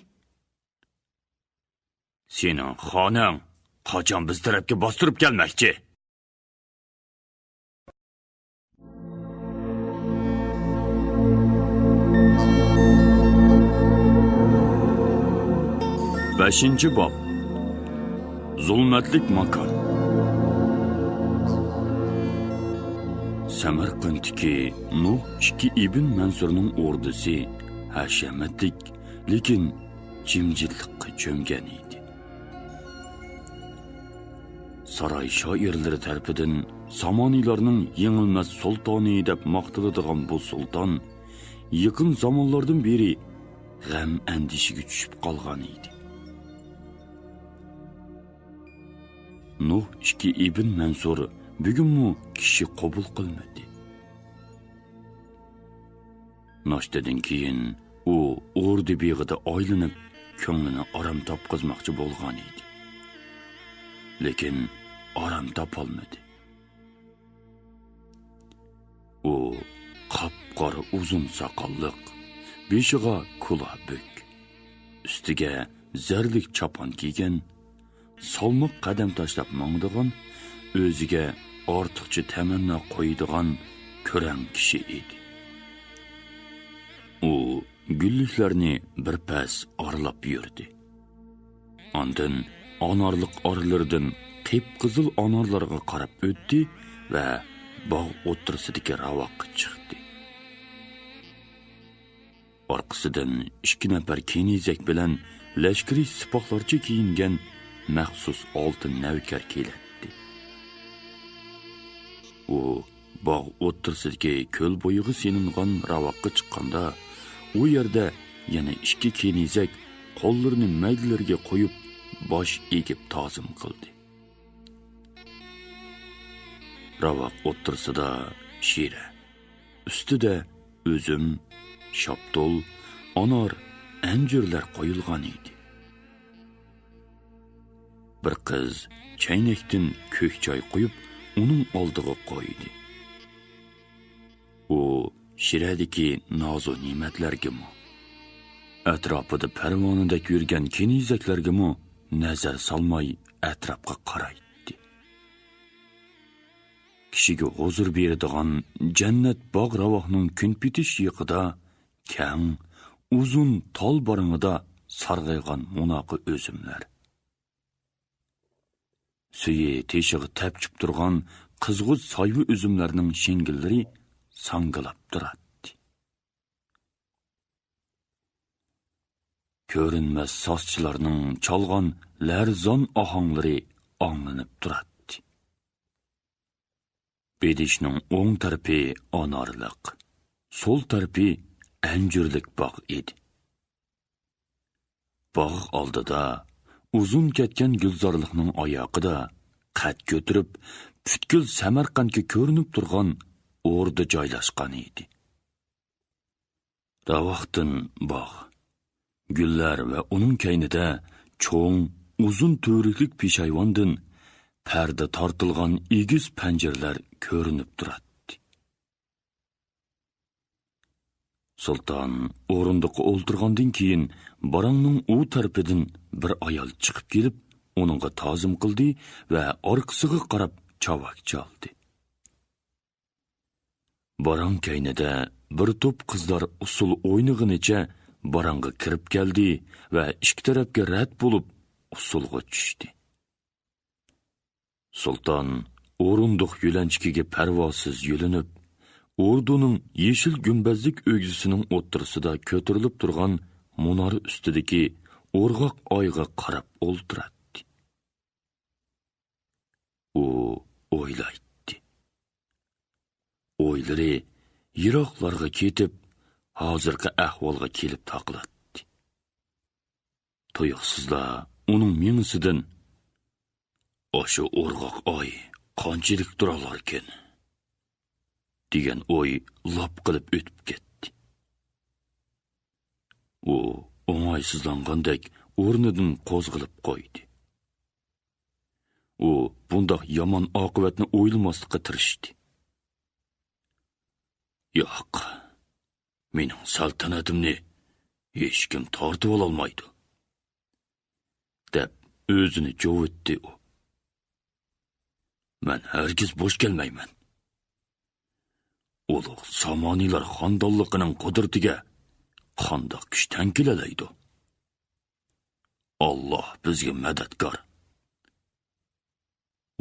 Sening xoning qachon biz tarafga bostirib kelmoqchi? Beshinchi bob. Zulmatlik makon. Samarqanddagi Nuh ibn Mansurning o'rdisi hashamatlik, lekin jimjitlikqa cho'mgan edi. Saroy shoirlari tarafidan Samoniylarning yengilmas sultoni deb maqtaladigan bu sulton yaqin zamonlardan beri g'am andishiga tushib qolgan edi. Nuh ibn Mansur bugunmi kishi qabul qilmadi. Noshtadan keyin u o'rdi beg'ida oylanib, ko'nglini orom topqizmoqchi bo'lgan edi. Lekin orom topolmadi. U qop-qora uzun soqolliq, beshiga kula bök, ustiga zarlik chopon kiygan, solmoq qadam tashlab mangdigan, o'ziga ortiqcha tamanno qo'ydigan ko'ram kishi edi. U gulliklarni bir pas orlab yurdi. Ondan anorliq orlardan qip-qizil anorlarga qarab o'tdi va bog' o'tirsidagi ravoqqa chiqdi. Orqasidan 2 nafar kenizak bilan lashkari sipohlarcha kiyingan maxsus oltin navkar keladi. U bog' o'tirsidagi ko'l bo'yig'i seningan ravoqqa chiqqanda, u yerda yana 2 kenizak qo'llarini maydalarga qo'yib bosh egib ta'zim qildi. Ravoq o'tirsida shira, ustida uzum, shaptol, anor, anjirlar qo'yilgan edi. Bir qiz chaynakdan ko'k choy quyib, uning oldiga qo'ydi. U shiradagi nozu ne'matlarga-mu, atrofida parvonidek yurgan kenizaklarga-mu nazar solmay atrofga qaraydi. Kishiga huzur beradigan jannat bog' ravoqning kun bitish yiqida kang, uzun tol baringida sarg'aygan munoqi o'zimlar. Suyi teshig'i tapchib turgan qizg'uz soyvi uzumlarning shingillari sangilab turadi. Ko'rinmas soschilarning chalg'on larzon ohanglari anglanib turadi. Bedishning o'ng tarafi anorliq, so'l tarafi anjirlik bog' edi. Bog' oldida uzun ketgan gulzorliqning oyog'ida qad ko'tirib, butkul Samarqandga ko'rinib turgan o'rda joylashgan edi. Ravoqdan bog', gullar va uning kaynida cho'ng, uzun to'riklik peshayvondan parda tortilgan egiz panjirlar ko'rinib turadi. Sulton o'rindiqqa o'ltirgandan keyin barangning u tarafidan bir ayol chiqib kelib, uningga ta'zim qildi va orqasiga qarab chavak chaldi. Barang kaynida bir to'p qizlar usul o'ynag'inicha barangga kirib keldi va ikki tarafga rad bo'lib usulga tushdi. Sulton o'rindiq yo'lanchikiga parvosiz yo'linib, o'rduning yeshil gumbazlik o'g'isining o'ttirsida ko'tarilib turgan munora ustidagi o'rg'oq oyga qarab o'ltiradi. U o'ylaydi. O'ylari yiroqlarga ketib, hozirgi ahvolga kelib taqiladi. Tuyuqsizlar uning mingisidan "O'sha o'rg'oq oy qanchalik turalarkan?" degan o'y lop qilib o'tib ketdi. U o'ng'aysizlangandek o'rnidan qo'zg'alib qo'ydi. U bundoq yomon oqibatni o'ylamaslikka tirishdi. "Yo'q, mening saltanatimni hech kim tortib ololmaydi" deb o'zini jovutdi u. "Men hargiz bo'sh kelmayman. Ulug' Samoniylar xondonligining qudratiga qandoq kuch tankilalaydi. Alloh bizga madadkor."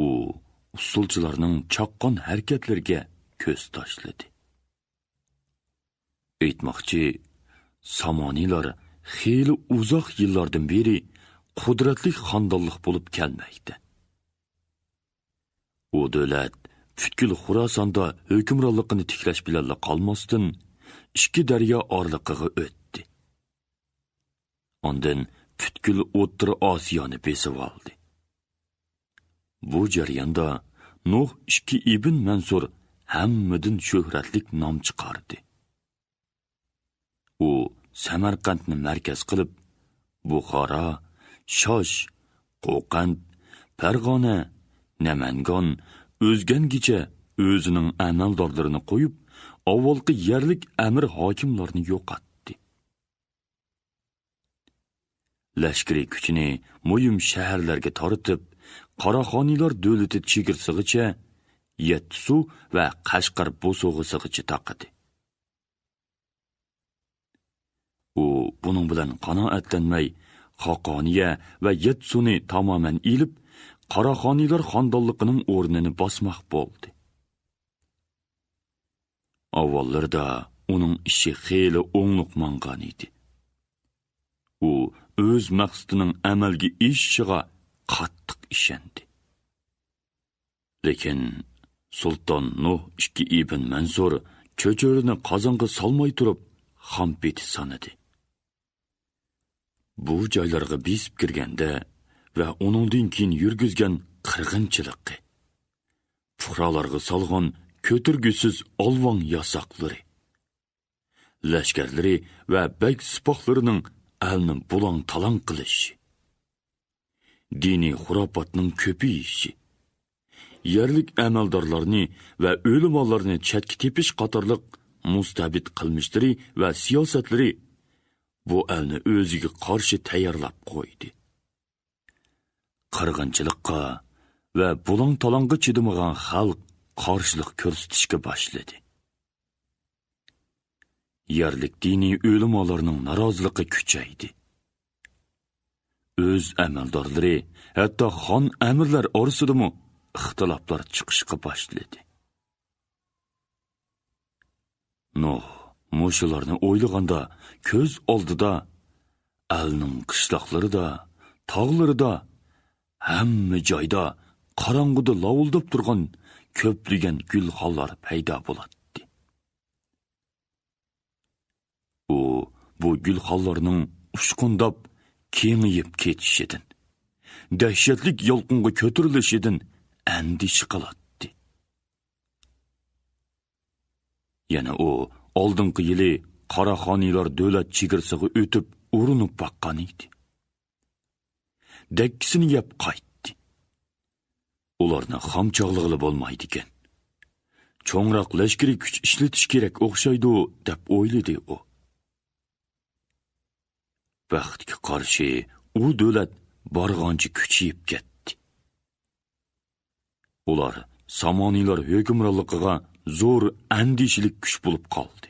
U usulchilarning chaqqon harakatlariga ko'z tashladi. Aytmoqchi, Samoniylar xeyli uzoq yillardan beri qudratli xandonliq bo'lib kelmoqda. U davlat butkul Xurosonda hukmronligini tiklash bilan qolmasdan ikki daryo orliqiga o'tdi. Ondan butkul O'rta Osiyoni besib oldi. Bu jarayonda Nuh ikki ibn Mansur hammadan shuhratlik nom chiqardi. U Samarqandni markaz qilib, Buxoro, Shosh, Qo'qand, Farg'ona, Namangan, o'zgangicha o'zining amaldorlarini qo'yib, avvalgi yerlik amir hokimlarni yo'qotdi. Lashkariy kuchini muhim shaharlarga tortib, Qaraxoniylar davlati chegirsig'icha, Yetsu va Qashqar bo'sog'isigacha taqadi. U buning bilan qanoatlanmay, Xoqoniya va Yetsuni tamoman ilib, Qaraxoniylar xondonligining o'rnini bosmoq bo'ldi. Avvallarda uning ishi xeyli o'ngluq mangan edi. U o'z maqsadining amalga oshishiga qattiq ishondi. Lekin Sulton Nuh ikki ibn Mansur cho'chorini qozonga solmay turib, xampeti sanadi. Bu joylarga besib kirganda va uningdan keyin yurgizgan qirg'inchilikqa, fuqarolarga solgan ko'tirgusiz olvon yasoqlari, lashkarlari va bek sipohlarining alni bulang talang qilishi, diniy xurofotning ko'payishi, yerlik amaldorlarni va o'limonlarni chetga tepish qatorliq mustabid qilmishlari va siyosatlari bu elni o'ziga qarshi tayyorlab qo'ydi. Qirg'inchilikqa va bulang talongga chidamagan xalq qarshilik ko'rsatishga boshladi. Yerlik diniy o'limonlarning noroziligi kuchaydi. O'z amaldorlari, hatto xon amirlar orasidami ixtiloflar chiqishga boshladi. Nuh mushularni o'ylaganda ko'z oldida elning qishloqlarida, tog'larida, hamma joyda qorong'uda lovuldab turgan ko'pligan gulxonlar paydo bo'ladi. U bu gulxonlarning ushqundab kengayib ketishidan, dahshatli yolqinga ko'tarilishidan andish qiladi. Yana u oldingi yili Qaraxoniylar davlat chegirasiga o'tib urinib baqqan edi. Dakkisini yeb qaytdi. Ularni xamchoqlig'i bo'lmaydi ekan. Cho'ngroq lashkariy kuch ishlatish kerak o'xshaydi deb o'yladi u. Vaqtga qarshi u davlat borg'ancha kuchayib ketdi. Ular Samoniylar hukmronligiga zo'r andishlik kuch bo'lib qoldi.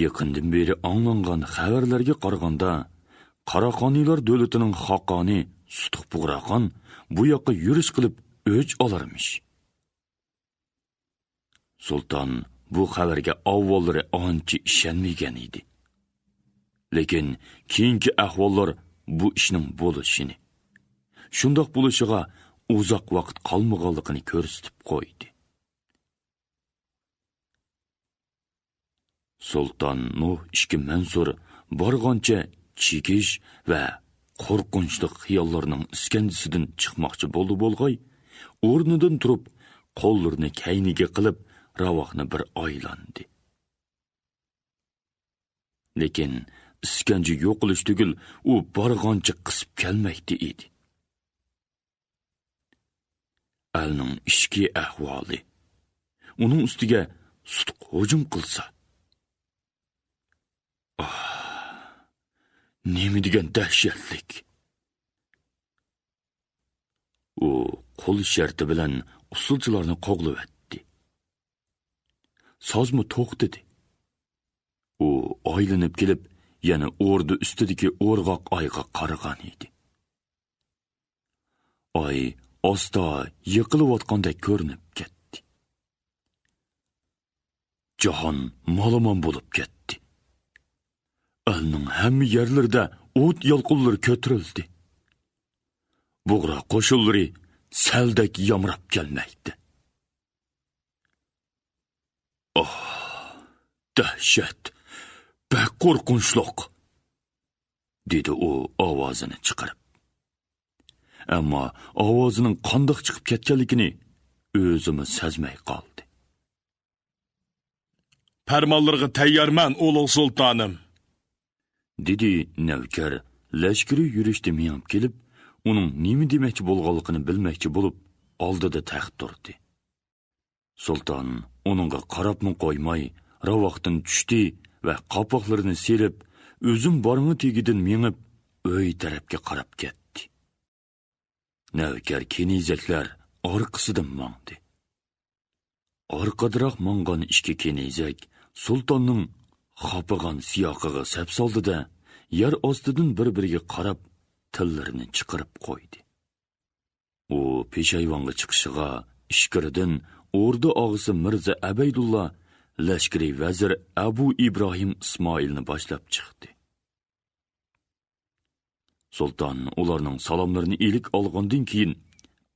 Yaqindan beri anglangan xabarlarga qaraganda, Qaraxoniylar davlatining Xoqoni Sutuq Bug'raqon bu yoqqa yurish qilib o'ch olarmish. Sulton bu xabarga avvallari ancha ishonmagan edi. Lekin keyingi ahvollar bu ishning bo'lishini, shundoq bo'lishiga uzoq vaqt qolmaganligini ko'rsatib qo'ydi. Sulton Nuh ikki Mansur borg'ancha chekish va qo'rqinchli xiyollarning iskandisidan chiqmoqchi bo'lg'ay, o'rnidan turib, qo'llarini kayniga qilib, ravoqni bir aylandi. Lekin iskanji yo'qilish tugul, u borg'ancha qisib kelmoqda edi. Alning ishki ahvoli, uning ustiga Sutuq hujum qilsa, nima degan dahshatlik. U qo'l sharti bilan usulchilarni qo'g'layotdi. Sozmi to'xtadi. U oylanib kelib, yana o'rdi ustidagi o'rg'oq oyga qaragan edi. Oy osta yiqilayotgandek ko'rinib ketdi. jahon malaman bo'lib ketdi. Elning hamma yerlarida o't yolqinlari ko'tarildi. Bug'ra qo'shinlari saldak yamrab kelmoqda. Oh, dahshat, bak qo'rqinchliq, dedi u ovozini chiqarib. Ammo ovozining qandoq chiqib ketganligini o'zimiz sezmay qoldi. Farmonlarga tayyorman, ulug' sultonim, dedi navkar lashkari yurishda miyam kelib, uning nima demoqchi bo'lganligini bilmoqchi bo'lib, oldida taxt turdi. Sulton uningga qarabmi qo'ymay, ravaqdan tushdi va qopoqlarini selib, o'zim bormi tegidan mengib, uy tarafga qarab ketdi. Navkar kenizaklar orqasidan mangdi. Orqadiraq mangan ishki kenizak sultonning xopagan siyoqiga sap soldi-da, yer ostidan bir-biriga qarab, tillarini chiqarib qo'ydi. U peshayvonga chiqishiga ishkiridan o'rda og'isi Mirza Abaydulla lashkari vazir Abu Ibrohim Ismoilni boshlab chiqdi. Sulton ularning salomlarini ilik olgandan keyin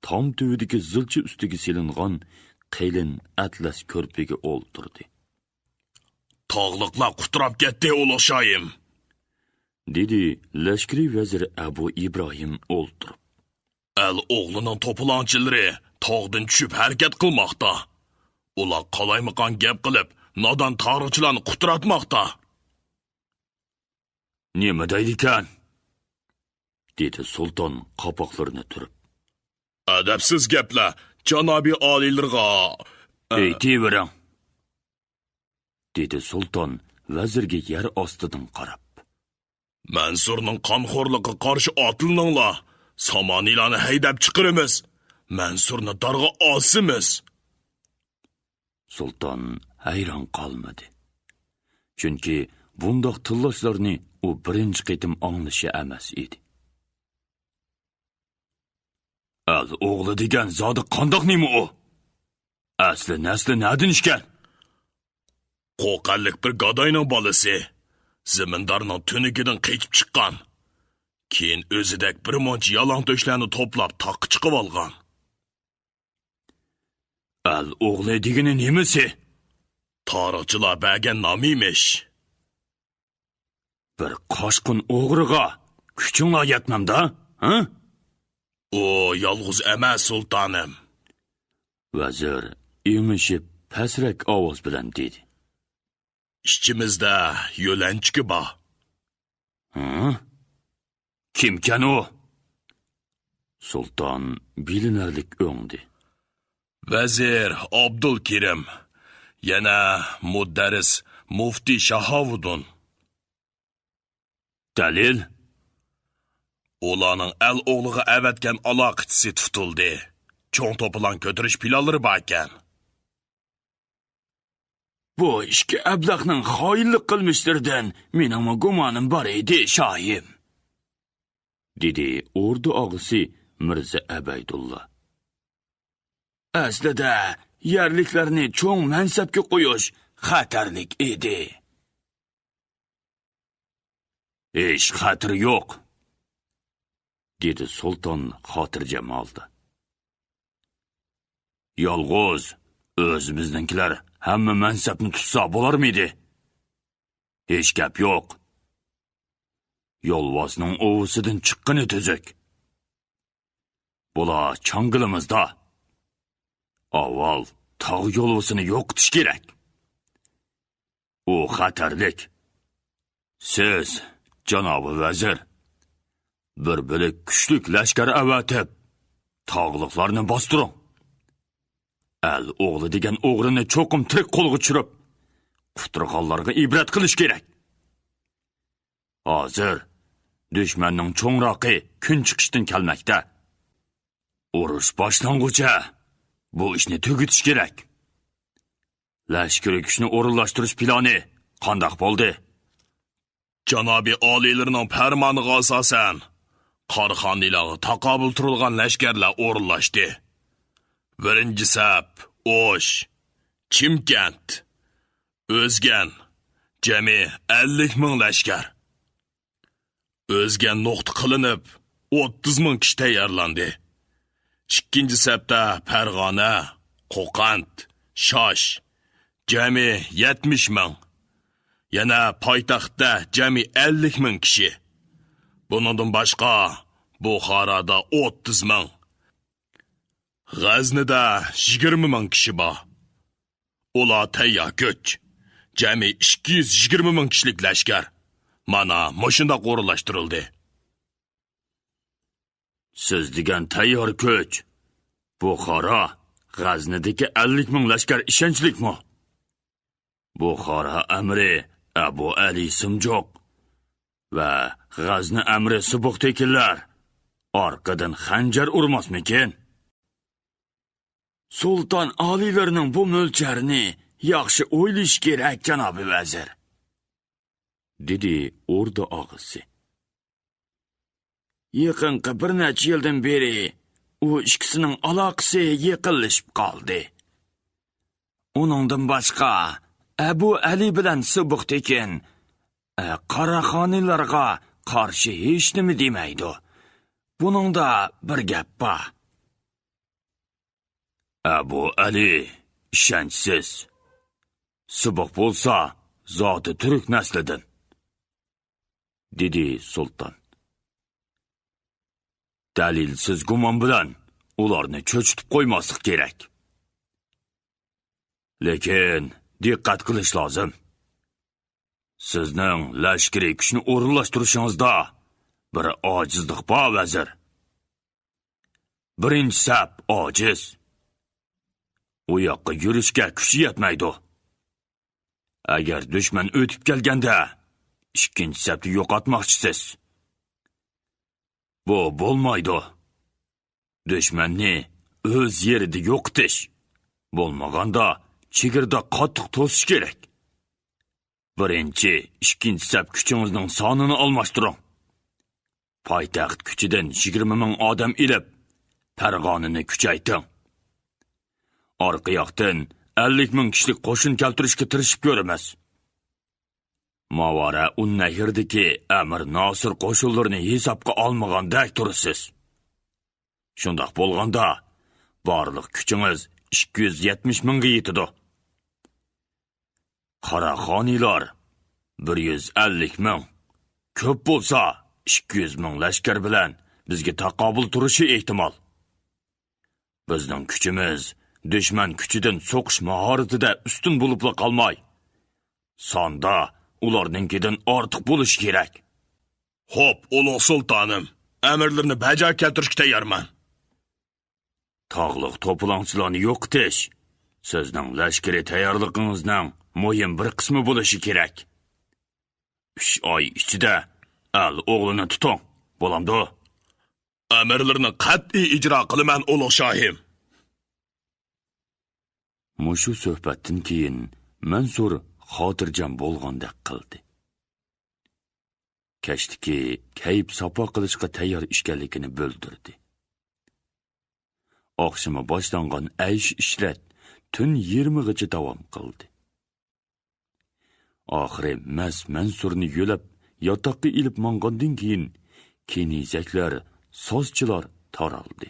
tom tuvdagi zilchi ustiga selingan qalin atlas ko'rpaga o'ltirdi. Tog'liqlar quturab ketdi, ulug' shoyim, dedi lashkari vazir Abu Ibrohim o'ltirib. Al o'g'lining to'polonchilari tog'dan tushib harakat qilmoqda. Ular qalaymaqan gap qilib, nodon tarixchilarni quturatmoqda. Nima deydi ekan? dedi sulton qopoqlarini turib. Adabsiz gaplar janobi oliylarga aytavering, dedi sulton vazirga yer ostidan qarab. Mansurning qonxo'rligiga qarshi otilninglar. Samoniylarni haydab chiqiramiz. Mansurni darg'a osimiz. Sulton hayron qolmadi. Chunki bundoq tillashlarni u birinchi qitim anglashi emas edi. Al o'g'li degan zodi qandoq nima u? Asli nasli nadin ishgan? Qo'qanlik bir gadoyning bolasi. Zimindarning tunigidan qechib chiqqan. Keyin o'zidek bir monch yalon to'shlarni to'plab taqqa chiqib olgan. Al o'g'li degani nimasi? Tarixchilar bergan nomiymish. Bir qoshqin o'g'riga kuchinglar yetmamda, ha? O yolg'iz emas, sultonim. Vazir emishib pasrak ovoz bilan dedi. Ishchimizda yo'lanchiki bor. Ha? Kimkan u? Sulton bilinarlik o'ngdi. Vazir Abdulkirim, yana muddaris mufti Shahovuddin. Dalil? Ularning al o'g'liga avatgan aloqachisi tutildi. Cho'ng to'plan ko'tirish planlari bor ekan. Bu ishga ablaqning xoinlik qilmishlaridan mening gumonim bor edi, shohim, dedi o'rda og'isi Mirza Abaydulla. Aslida yerliklarni cho'ng mansabga qo'yish xatarlik edi. Hech xatir yo'q, dedi sulton xotirjam oldi. Yolg'iz o'zimiznikilar hamma mansabni tutsa bo'larmidi? Hech gap yo'q. Yolvozning ovisidan chiqqani tuzuk. Bular changilimizda. Avval tog' yo'lvisini yo'qotish kerak. U xatarlik. Siz, janobi vazir, bir bilik kuchlik lashkar avatib, tog'liqlarni bostiring. Al o'g'li degan o'g'rini cho'qim tirik qo'lga tushirib, quturg'onlarga ibrat qilish kerak. Hozir dushmanning cho'ngroqi kun chiqishdan kelmoqda. Urush boshlanguncha bu ishni tugutish kerak. Lashkar kuchni o'rinlashtirish plani qandoq bo'ldi? Janobi oliylarning farmoniga asosan Qarxoniylarga taqobil turilgan lashkarlar o'rinlashdi. Birinchi sap O'sh, Chimkent, O'zgan jami 50 ming lashkar. O'zgan nuqta qilinib 30 ming kishi tayyorlandi. Ikkinchi sapda Farg'ona, Qo'qand, Shosh jami 70 ming. Yana poytaxtda jami 50 ming kishi. Bundan boshqa Buxoroda 30 ming. G'aznida 20 ming kishi bor. Ular tayyor ko'ch. Jami 220 ming kishilik lashkar. Mana mashunda qo'rlashtirildi. Siz degan tayyor ko'ch. Buxoro, G'aznidagi 50 ming lashkar ishonchlikmi? Buxoro amri Abu Ali Simjoq va G'azni amri Subuqtekinlar orqadan xanjar urmasmikin? Sulton oliylarining bu mo'lcharini yaxshi o'ylash kerak, janobi vazir, dedi o'rda og'isi. Yaqinqi bir necha yildan beri u ikkisining aloqasi yiqilishib qoldi. Uningdan boshqa Abu Ali bilan Subuqtekin Qaraxoniylarga qarshi hech nima demaydi. Buningda bir gap bor. Abu Ali ishonchsiz. Subuq bo'lsa, zoti turk naslidan, dedi sulton. Dalilsiz gumon bilan ularni cho'chitib qo'ymaslik kerak. Lekin diqqat qilish lozim. Sizning lashkariy kuchni o'rinlashtirishingizda bir ojizlik bor, vazir. Birinchi sap ojiz. U yoqqa yurishga kuchi yetmaydi. Agar dushman o'tib kelganda, ikkinchi sapni yo'qotmoqchisiz. Bu bo'lmaydi. Dushmanni o'z yerida yo'qotish, bo'lmaganda chegirda qattiq to'sish kerak. Birinchi, ikkinchi sap kuchingizning sonini almashtiring. Poytaxt kuchidan 20 ming odam ilib, Farg'onani kuchayting. Orqa yoqdan 50 ming kishilik qo'shin keltirishga tirishib ko'ramiz. Mavara Unnahirdagi Amir Nosir qo'shinlarini hisobga olmagandek tursiz. Shundoq bo'lganda, barliq kuchingiz 270 mingga yetadi. Qaraxoniylar 150 ming. Ko'p bo'lsa 200 ming lashkar bilan bizga taqobil turishi ehtimol. Bizning kuchimiz dushman kuchidan so'qish mahoratida ustun bo'lib qolmay, sonda ularninkidan ortiq bo'lish kerak. Xo'p, ulug' sultonim, amirlarni bajar keltirishga tayyorman. Tog'liq to'polonchilarni yo'qotish sizning lashkariy tayyorlig'ingizning muhim bir qismi bo'lishi kerak. 3 oy ichida al o'g'lini tuting, bo'lamdi? Amirlarni qat'iy ijro qilaman, ulug' shohim. Mushu suhbatdan keyin Mansur xotirjam bo'lgandek qildi. Kashdiki kayib sapo qilishga tayyor ishganligini bildirdi. Oqshima boshlangan aysh ishrat tun 20 gacha davom qildi. Oxiri Mansurni yo'lab yotoqqa ilib mongandan keyin kenizaklar, sozchilar taraldi.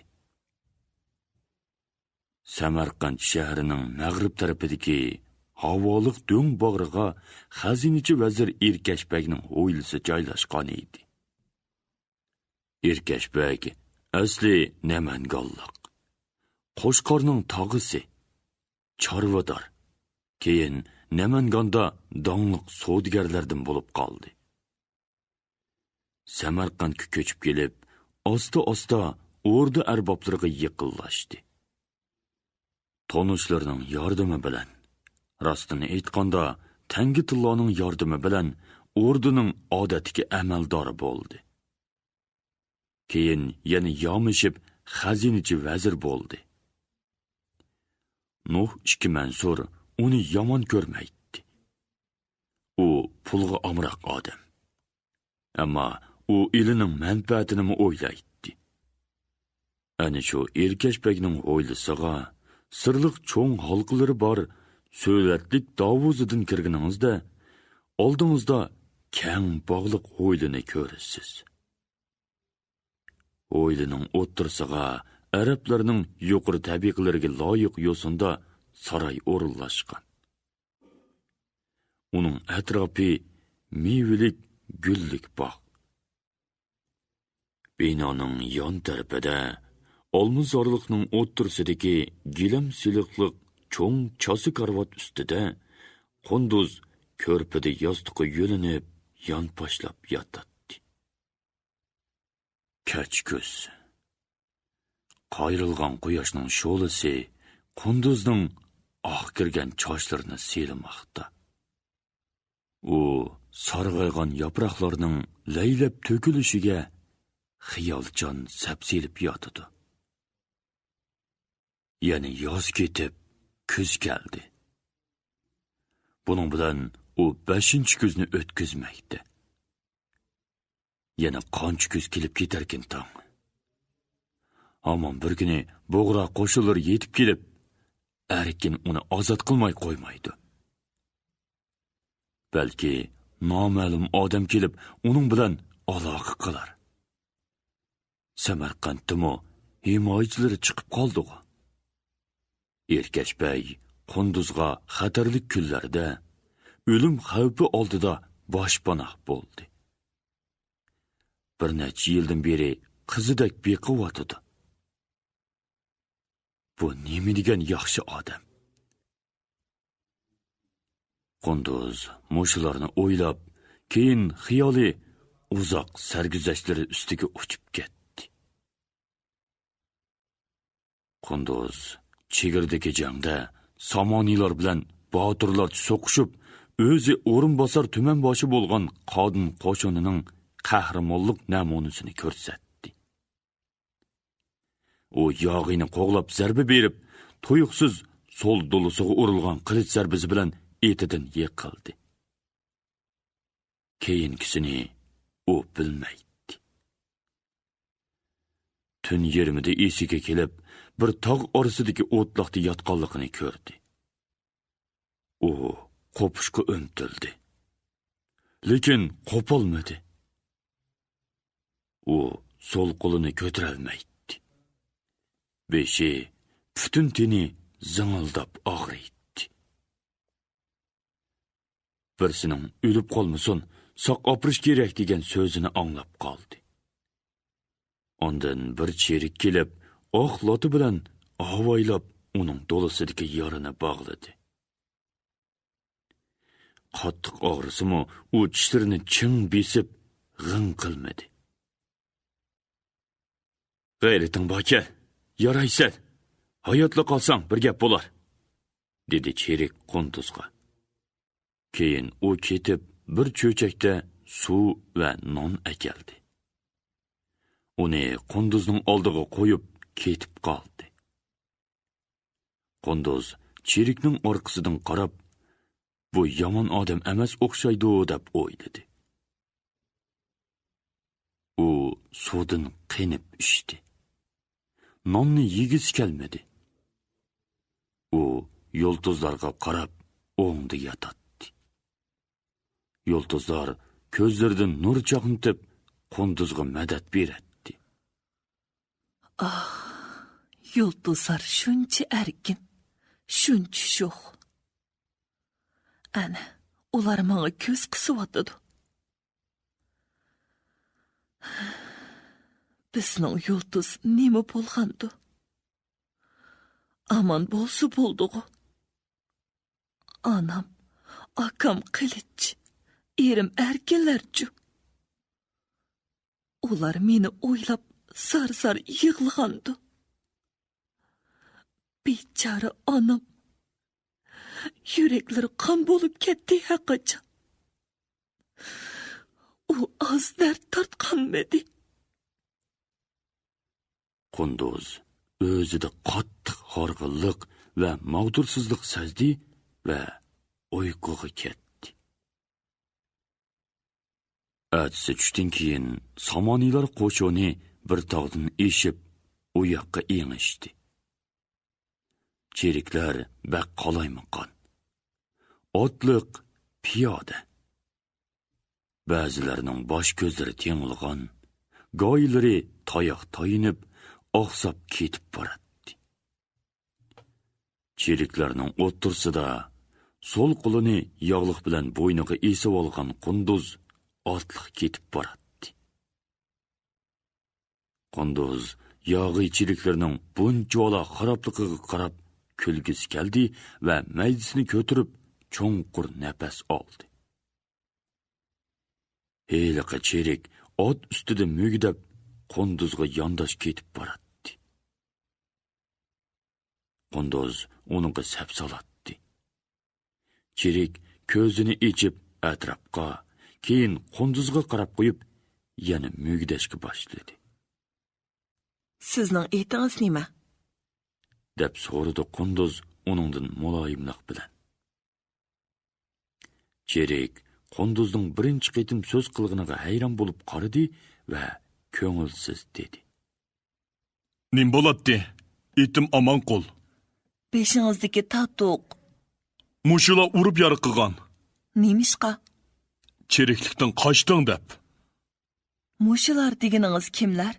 Samarqand shahrining mag'rib tarafidagi havoliq do'ng bog'riga xazinachi vazir Erkashbekning o'ylisi joylashgan edi. Erkashbek asli Namanganlik. Qo'shqorning tog'isi, chorvador. Keyin Namanganda dongliq savdogarlardan bo'lib qoldi. Samarqandga ko'chib kelib, osta-osta o'rda arboblariga yiqillashdi. Tonushlarining yordami bilan, rostini aytganda, Tangitulloning yordami bilan o'rdining odatiga amaldori bo'ldi. Keyin yana yomishib xazinachi vazir bo'ldi. Nuh ikki Mansur uni yomon ko'rmaydi. U pulga omroq odam. Ammo u elining manfaatini o'ylaydi. Ana shu Erkashbekning o'ylisiga sirliq cho'ng halqalari bor söylətlik davuzidan kirginingizda oldingizda keng bog'liq hovlini ko'rasiz. Hovlining o'ttirsig'a arablarning yuqori tabiqalariga loyiq yo'sinda saroy o'rinlashgan. Uning atrofi mevalik gullik bog'. Binoning yon tarafida olmazorliqning o'ttirsidagi gilam siliqliq cho'ng chosi karvat ustida qunduz ko'rpada yostiqqa yo'linib yonpashlab yotadi. Kech kuz. Qayrilgan quyoshning sho'lisi qunduzning oq kirgan chochlarini selimoqda. U sarg'aygan yaproqlarning laylab to'kilishiga xiyolchan sapsilib yotadi. Ya'ni yoz ketib, kuz keldi. Buning bilan u 5-kuzni o'tkazmaydi. Yana qancha kuz kelib ketarkin tong. Amon bir kuni bo'g'ra qo'shilar yetib kelib, erkin uni ozod qilmay qo'ymaydi. Balki noma'lum odam kelib, uning bilan aloqa qilar. Samarqanddimi himoyachilari chiqib qoldi. Erkashbay Qunduzga xatarli kunlarda o'lim xavfi oldida boshpanoh bo'ldi. Bir necha yildan beri qizidek bequvvat. Bu nima degan yaxshi odam. Qunduz mushularni o'ylab, keyin xiyoli uzoq sarguzashtlari ustiga uchib ketdi. Qunduz chegirdagi jangda Samoniylar bilan botirlar so'qishib, o'zi o'rinbosar tumanboshi bo'lgan Qodin qo'shinining qahramonlik namunasini ko'rsatdi. U yog'ini qo'g'lab zarba berib, to'yiqsiz so'l dolusiga urilgan qilich zarbasi bilan etidan yiqildi. Keyinkisini u bilmaydi. Tun yermida esiga kelib, bir tog' orasidagi o'tloqda yotganligini ko'rdi. U qo'pishga o'ntildi. Lekin qo'polmadi. U so'l qo'lini ko'tara olmaydi. Beshi butun teni zing'ildab og'riydi. Birsining o'lib qolmasin, soq opirish kerak degan so'zini anglab qoldi. Ondan bir cherik kelib, oq loti bilan avaylab uning dolisidagi yarini bog'ladi. Qattiq og'risimi, u tishlarini ching besib, g'ing qilmadi. G'ayrating baka, yaraysan. Hayotli qolsang bir gap bo'lar, dedi cherik Qunduzga. Keyin u ketib, bir cho'chakda suv va non akeldi. Uni Qunduzning oldiga qo'yib ketib qoldi. Qunduz cherikning orqasidan qarab, bu yomon odam emas o'xshaydi deb o'yladi. U suvdan qenib ichdi. Nonni yegisi kelmadi. U yulduzlarga qarab o'ngda yotadi. Yulduzlar ko'zlaridan nur chaqnitib Qunduzga madad beradi. Yulduzlar shuncha erkin, shuncha sho'x. Ana, ular menga ko'z qisib Bizning yulduz nima bo'lgandi? Aman bo'lsa bo'ldi-ku. Anam, akam qilich, erim erkinlarchu. Ular meni o'ylab sar-sar yig'lagandi. Bechora onam. Yuraklari qon bo'lib ketdi haqacha. U oz dard tortganmidi? Qunduz o'zida qattiq horg'inlik va mag'dursizlik sezdi va uyquga ketdi. Atsi tushdan keyin Samoniylar qo'shini bir tog'dan eshib, u yoqqa engishdi. Cheriklar baq qolaymaqon. otliq, piyoda. Ba'zilarining bosh ko'zlari tengilgan, go'ylari tayoq tayinib, oqsab ketib boradi. Cheriklarning o'ttirsida sol qo'lini yog'liq bilan bo'yniga esib olgan Qunduz otliq ketib boradi. Qunduz yog'i cheriklarning bunchola xarobligiga qarab kulgisi keldi va maydisini ko'tirib cho'nqur nafas oldi. Heliqa cherik ot ustida mugdab Qunduzga yondosh ketib boradi. Qunduz uningga sap soladi. Cherik ko'zini ichib atrofga, keyin Qunduzga qarab qo'yib, yana mugdashga boshladi. Sizning aytingiz nima? deb so'radi Qunduz uningdan muloyimlik bilan. Cherik Qunduzning birinchi qitim so'z qilganiga hayron bo'lib qaradi va ko'ngilsiz dedi. Nim bo'ladi? Itim omon qol. Beshingizdagi tatuq. Mushular urib yoriq qilgan. Nemishqa? Cheriklikdan qochding deb. Mushular deganingiz kimlar?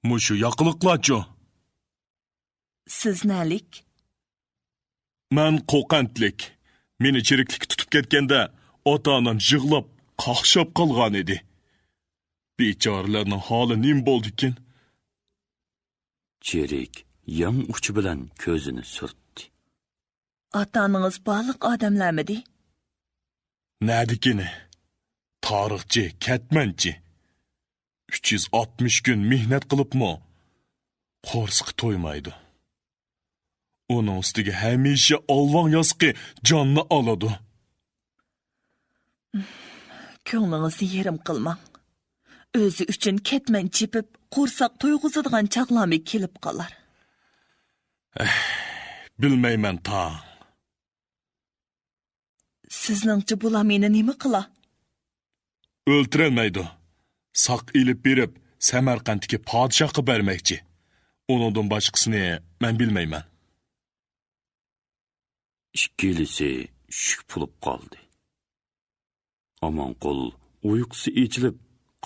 Mushu yaqinliqlarchi. Siz nalik? Men qo'qantlik. Meni cheriklik tutib ketganda ota-onam yig'lab, qaqshab qolgan edi. Bechoralarning holi nim bo'ldi ekan? Cherik yang uchi bilan ko'zini surtdi. Ota-onangiz baliq odamlarmidi? Nadikini? Tarixchi, katmanchi. 360 kun mehnat qilibmi? Qo'rsiq to'ymaydi. Onun ustiga hamisha olvon yosqi jonni oladi. Ko'nglingizni yerim qilmang. O'zi uchun ketman chepib, qo'rsoq to'yg'izadigan chaqlami kelib qolar. Bilmayman ta. Sizningcha bular meni nima qila? O'ltirolmaydi. Saq ilib berib, Samarqandga podshohga bermoqchi. Uningdan boshqasini men bilmayman. Ikkilisi shuk bo'lib qoldi. Omonqul uyqusi ichilib,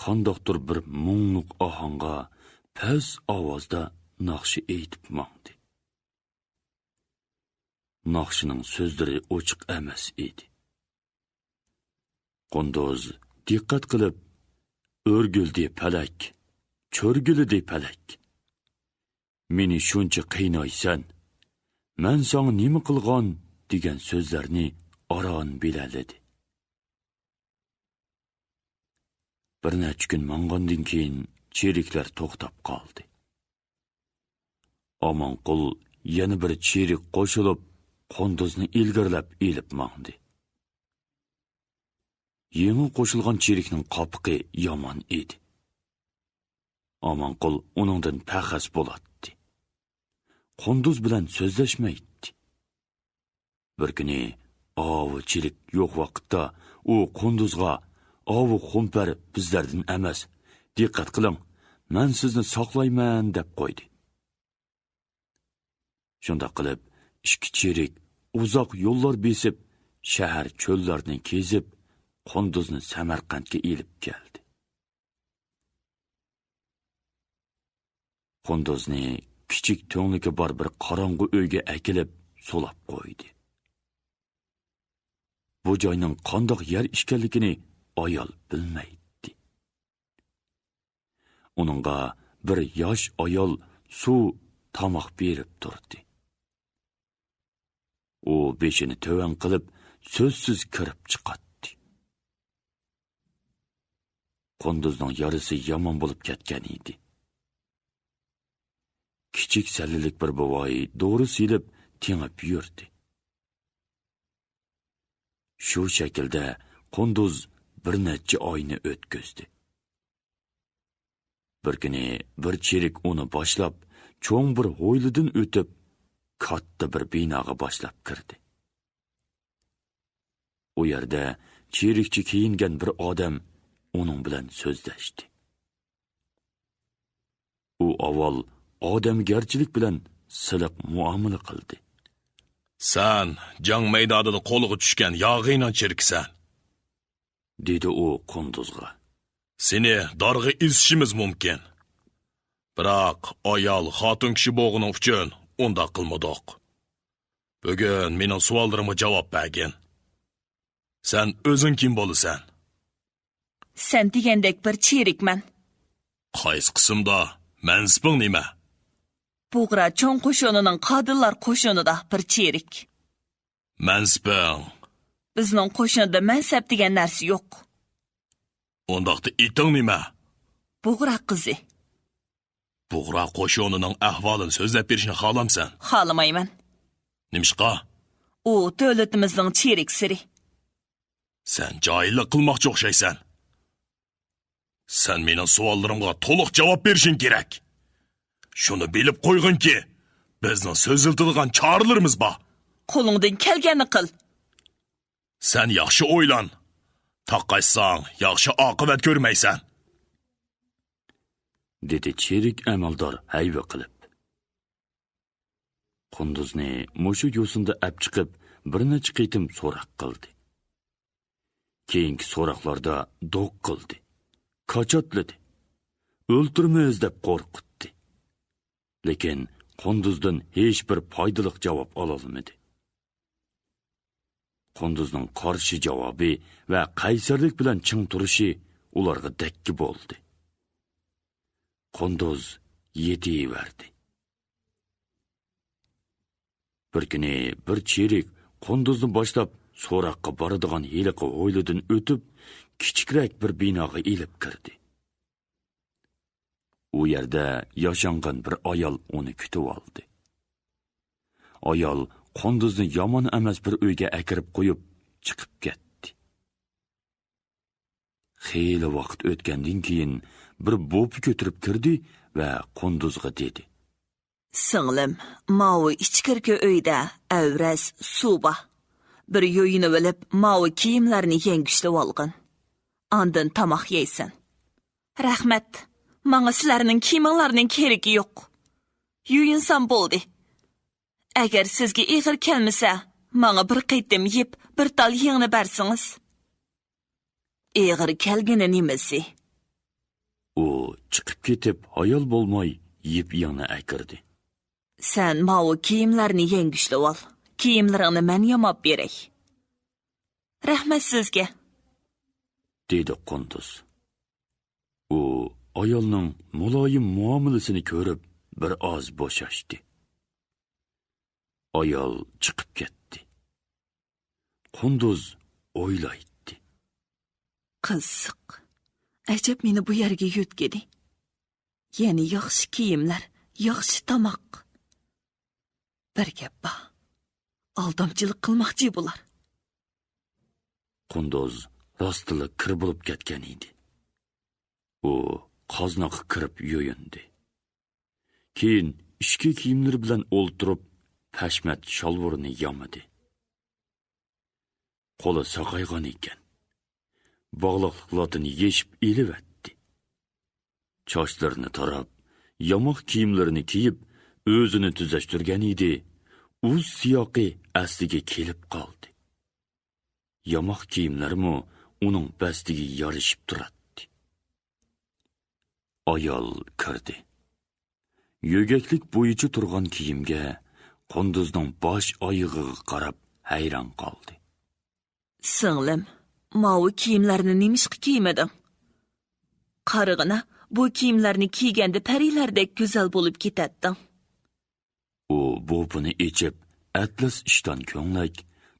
qandoqdir bir mungluq ohanga past ovozda naqshi aytib mangdi. Naqshining so'zlari ochiq emas edi. Qunduz diqqat qilib, o'rgildi palak, cho'rgildi palak. Meni shuncha qiynaysan, men sana nima qilgan degan so'zlarni aron bilaladi. Bir necha kun mangandan keyin cheriklar to'xtab qoldi. Omonqul yana bir cherik qo'shilib, Qunduzni ilgirlab elib mangdi. Yangi qo'shilgan cherikning qopiqi yomon edi. Omonqul uningdan paxas bo'ladi. Qunduz bilan so'zlashmaydi. Bir kuni ovi cherik yo'q vaqtda u Qunduzga "Ovi xumpar bizlardan emas. Diqqat qiling, men sizni saqlayman" deb qo'ydi. Shunda qilib, ikki cherik uzoq yo'llar besib, shahar cho'llarni kezib, Qunduzni Samarqandga elib keldi. Qunduzni kichik to'nligi bor bir qorong'u uyga akilib, solab qo'ydi. Bu joyning qandoq yer ekanligini ayol bilmaydi. Uningga bir yosh ayol suv, tomoq berib turdi. U beshini to'van qilib, so'zsiz kirib chiqadi. Qunduzning yarisi yomon bo'lib ketgan edi. Kichik sallilik bir bovoy doğru silib, tengib yurdi. Shu shaklda Qunduz bir necha oyni o'tkazdi. Bir kuni bir cherik uni boshlab, cho'ng bir ho'ylidan o'tib, katta bir binoga boshlab kirdi. U yerda cherikchi kiyingan bir odam uning bilan so'zlashdi. U avval odamgarchilik bilan siliq muomala qildi. Sen jang maydonida qo'liga tushgan yog'iynan cherkisan. dedi u Qunduzga. Seni dorga izishimiz mumkin. Biroq ayol xotin kishi bo'g'ini uchun unda qilmadik. Bugun mening savollarimga javob bergin. Sen o'zing kim bo'lasan? Sen degandek bir cherikman. Qaysi qismda? Mansibing nima? Buğra cho'ng qo'shonining qodillar qo'shonida bir cherik. Mansibing. Bizning qo'shinda mansab degan narsa yo'q. Undaqda iting nima? Buğra qizi. Buğra qo'shonining ahvolini so'zlab berishni xohlamsan? Xohlamayman. Nimishqa? U davlatimizning cherik siri. Sen joyillik qilmoqchi o'xshaysan. Sen mening savollarimga to'liq javob berishing kerak. Shuni bilib qo'yginki, bizning so'ziltirgan chorlarimiz bor. Qo'lingdan kelganini qil. Sen yaxshi o'ylan. Taqaysang, yaxshi oqibat ko'rmaysan. dedi cherik amaldor hayva qilib. Qunduzni mushu yo'sinda ap chiqib bir necha qitim so'roq qildi. Keyingi so'roqlarda do'q qildi, qochotladi, o'ltirmaymiz deb qo'rqitdi. Lekin Qunduzdan hech bir foydali javob ola olmadi. Qunduzning qarshi javobi va qaysarlik bilan ching turishi ularga dakki bo'ldi. Qunduz yetiverdi. Bir kuni bir cherik Qunduzni boshlab so'roqqa boradigan heliqi o'ylidan o'tib, kichikroq bir binoga ilib kirdi. U yerda yashangan bir ayol uni kutib oldi. Ayol Qunduzni yomon emas bir uyga akirib qo'yib chiqib ketdi. Xeyli vaqt o'tgandan keyin bir bo'pi ko'tirib kirdi va Qunduzga dedi: Singlim, mavi ichkirki uyda avraz suba. Bir yo'yini bilib, mavi kiyimlarni yengishli olgin. Andin tamoq yeysan. Rahmat. Manga sizlarning kiyimlarning keragi yo'q. Yo'yinsan bo'ldi. Agar sizga ig'ir kelmasa, manga bir qaytim yeb, bir tal yengni bersingiz. Ig'ir kelgani nimasi? U chiqib ketib, ayol bo'lmay yeb yana akirdi. Sen mavi kiyimlarni yengishli ol. Kiyimlaringni men yamab beray. Rahmat sizga, dedi Qunduz. U ayolning muloyim muomalasini ko'rib bir oz bo'shashdi. Ayol chiqib ketdi. Qunduz o'ylaydi. Qiziq. Ajab meni bu yerga yutgidi. Ya'ni yaxshi kiyimlar, yaxshi tamoq. Bir gap bor. Aldamchilik qilmoqchi bular. Qunduz rostila kir bo'lib ketgan edi. U qoznaga kirib yo'yindi. Keyin ishki kiyimlari bilan o'ltirib, pashmat shalvorini yamadi. Qo'li saqaygan ekan. Bog'liqlarni yeshib elivatdi. Chochlarini tarab, yamoq kiyimlarini kiyib, o'zini tuzashtirgan edi. Uz siyoqi asliga kelib qoldi. Yamoq kiyimlarimi uning bastiga yarishib turadi. Ayol kirdi. Yo'gaklik bo'yicha turgan kiyimga Qunduzning bosh oyog'iga qarab hayron qoldi. Singlim, mavi kiyimlarni nimishqa kiymading? Qarig'ina, bu kiyimlarni kiyganda parilardek go'zal bo'lib ketading. U bo'pini ichib, atlas ishton ko'nglak,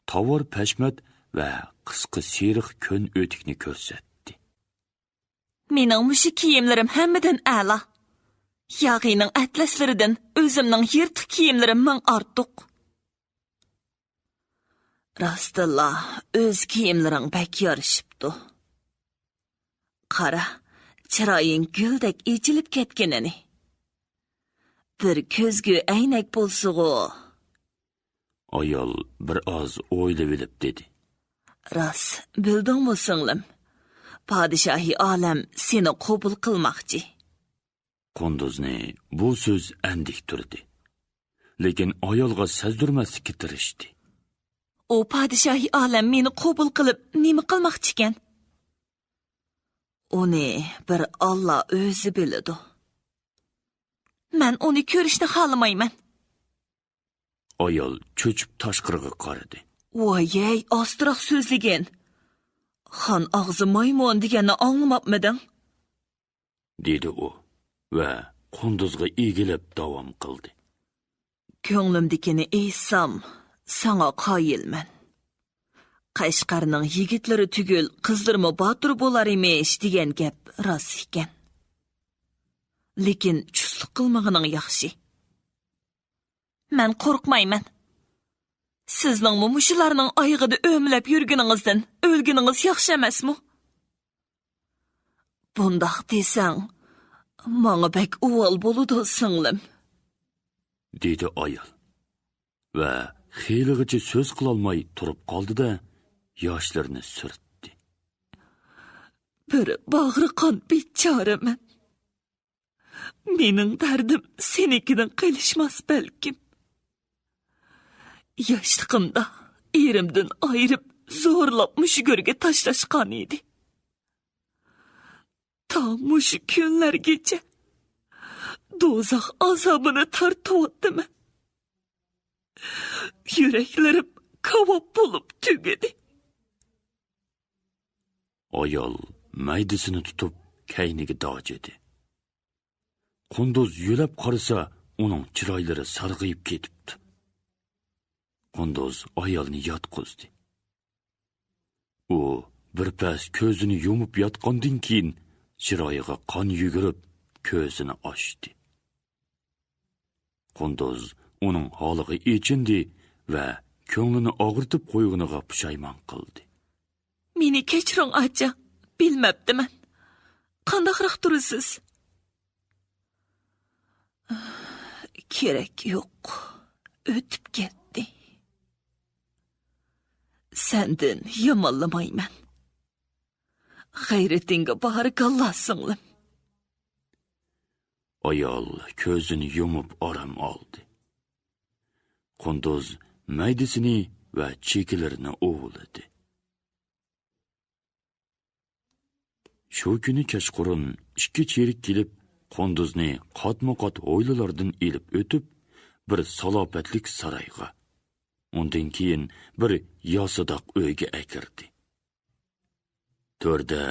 tovar pashmat va qisqa seriq ko'n o'tikni ko'rsatdi. Mening mushi kiyimlarim hammadan a'la. Yog'iyning atlaslaridan o'zimning yirtiq kiyimlarim ming ortiq. Rostilla, o'z kiyimlaring bak yorishibdi. Qara, chiroying guldek echilib ketganini. Bir ko'zgu aynak bo'lsa-ku. Ayol bir oz o'ylab dedi. Rost, bildingmi singlim? Podshohi olam seni qabul qilmoqchi. Qunduzni bu so'z andik turdi. lekin ayolga sezdirmaslikka tirishdi. U podshohi olam meni qabul qilib nima qilmoqchi ekan? Uni bir Alloh o'zi biladi. Men uni ko'rishni xohlamayman. Ayol cho'chib tashqariga qaradi. Voy, ostroq so'zligin. Xon og'zi maymun deganni anglamabmiding? dedi u va Qunduzga egilib davom qildi. Ko'nglimdikini eysam, sana qoyilman. Qashqarning yigitlari tugul qizlarmi botir bo'lar emish degan gap rost ekan. Lekin chuslik qilmagining yaxshi. Men qo'rqmayman. Sizning mushularning oyig'ida o'mlab yurganingizdan o'lganingiz yaxshi emasmi? Bundaq desang, menga bek uvol bo'ludi singlim, dedi ayol. Va xeylig'icha so'z qilolmay turib qoldi-da, yoshlarini surtdi. Bir bag'ri qon bechoraman. Mening dardim senikidan qilishmas balkim. Yoshliqimda erimdan ayirib zo'rlab mushugurga tashlashgan edi. Ta mushu kunlargacha do'zax azobini tortyaptim. Yuraklarim kabob bo'lib tugadi. Ayol maydasini tutib kayniga dojedi. Qunduz yo'lab qarasa, uning chiroylari sarg'ayib ketibdi. Qunduz ayolni yotqizdi. U bir pas ko'zini yumib yotgandan keyin chiroyiga qon yugurib, ko'zini ochdi. Qunduz uning holiga echindi va ko'nglini og'ritib qo'yguniga pushaymon qildi. Meni kechiring, acha. Bilmabdiman. Qandaqroq tursiz? Kerak yo'q. O'tib ketdi. Sendin yomonlamayman. G'ayratingga barakalloh singlim. Ayol ko'zini yumib orom oldi. Qunduz maydasini va chekilarini ovuladi. Shu kuni kechqurun 2 cherik kelib, Qunduzni qatma-qat hovlilardan elib o'tib, bir salobatlik saroyga, undan keyin bir yosidoq uyga akirdi. To'rda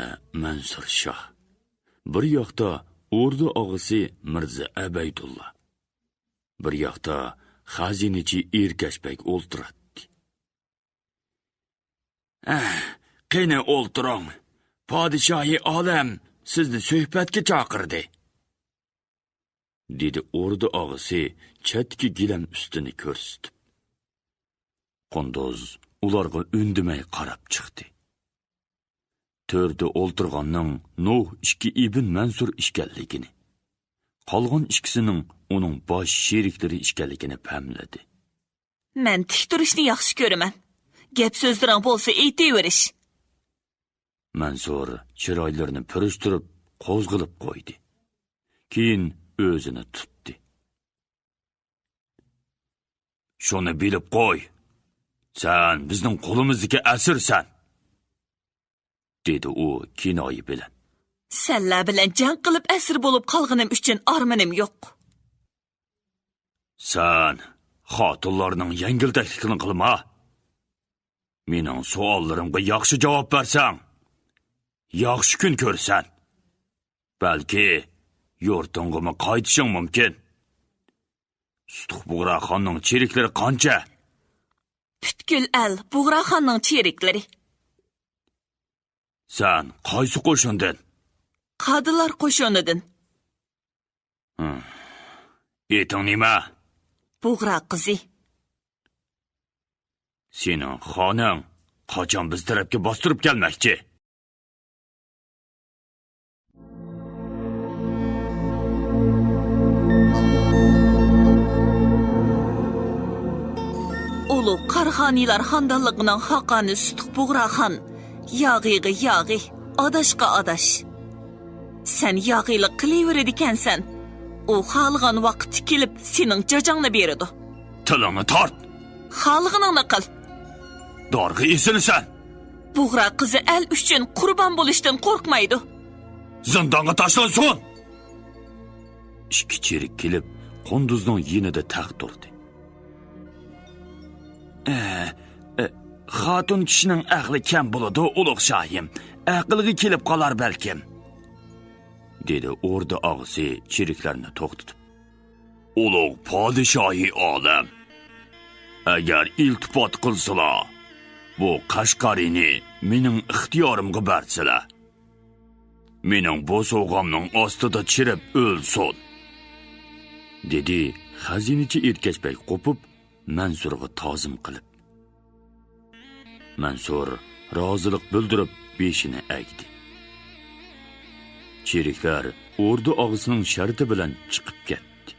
Mansur Shoh, bir yoqda O'rda og'isi Mirza Abaydulla, bir yoqda xazinachi Erkashbek o'ltiradi. Qani o'ltiring. Podshohi olam sizni suhbatga chaqirdi, dedi O'rda og'isi chatki gilam ustini ko'rsatib. Qunduz ularga undimay qarab chiqdi. To'rda o'ltirganning Nuh 2 ibn Mansur ekanligini, qolgan ikkisining uning bosh sheriklari ekanligini pamladi. Men tik turishni yaxshi ko'raman. Gap so'zlarang bo'lsa aytaverish. Mansur chiroylarini purishtirib qo'zg'ilib qo'ydi. Keyin o'zini tutdi. Shuni bilib qo'y. Sen bizning qo'limizdagi asirsan, dedi u kinoyi bilan. Senlar bilan jang qilib asir bo'lib qolganim uchun armanim yo'q. Sen xotinlarning yengiltakligini qilma. Mening savollarimga yaxshi javob bersang, yaxshi kun ko'rsan. Balki yurtingga qaytishing mumkin. Bug'raxonning cheriklari qancha? Butkul al Bug'raxonning cheriklari. Sen qaysi qo'shindan? Qadilar qo'shinidan. Eting nima? Bug'ra qizi. Sening xonang qachon biz tarafga bostirib kelmoqchi? Ulug' Qarg'oniylar xondanligining haqani Sutuq Bug'raxon, yog'iga yog'i, adashqa adash. Sen yog'ilik qilaverar ekansan, u xohlagan vaqt kelib sening jajangni beradi. Tilini tart. Xalqingni qil. Darg'i esilisan. Bug'ra qizi el uchun qurbon bo'lishdan qo'rqmaydi. Zindonga tashlansin. Ikki cherik kelib, Qunduzning yenida taxt turdi. Xatun kishining aqli kam bo'ladi, ulug' shohim. Aqlga kelib qolar balkim, dedi o'rda og'zi cheriklarini to'xtatib. Ulug' podshohi olam, agar iltifot qilsalar, bu Qashqarini mening ixtiyorimga bersalar, mening bu so'g'amning ostida chirib o'lsin, dedi xazinachi erkachbay qo'pib Mansurga ta'zim qilib. Mansur rozilik bildirib beshini egdi. Cheriklar o'rda og'zining sharti bilan chiqib ketdi.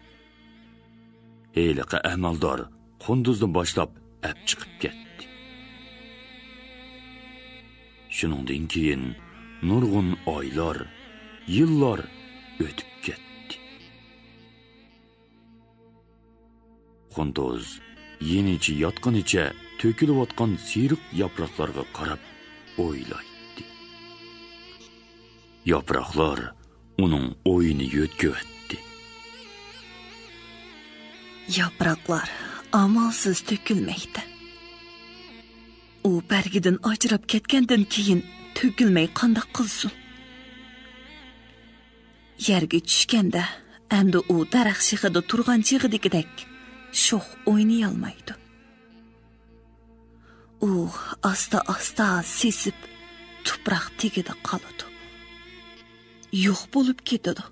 Heliqa amaldor Qunduzni boshlab ab chiqib ketdi. Shuningdan keyin nurg'un oylar, yillar o'tib ketdi. Qunduz yenichi yotqanicha to'kilayotgan siyriq yaproqlarga qarab o'ylaydi. Yaproqlar uning o'yini yo'tgaydi. Yaproqlar amalsiz to'kilmaydi. U bargidan ajrab ketgandan keyin to'kilmay qanday qilsin? Yerga tushganda endi u daraxt shixida turgan chig'idagidek sho'x o'ynay olmaydi. U asta-asta sesib tuproq tagida qoladi. Yo'q bo'lib ketadi.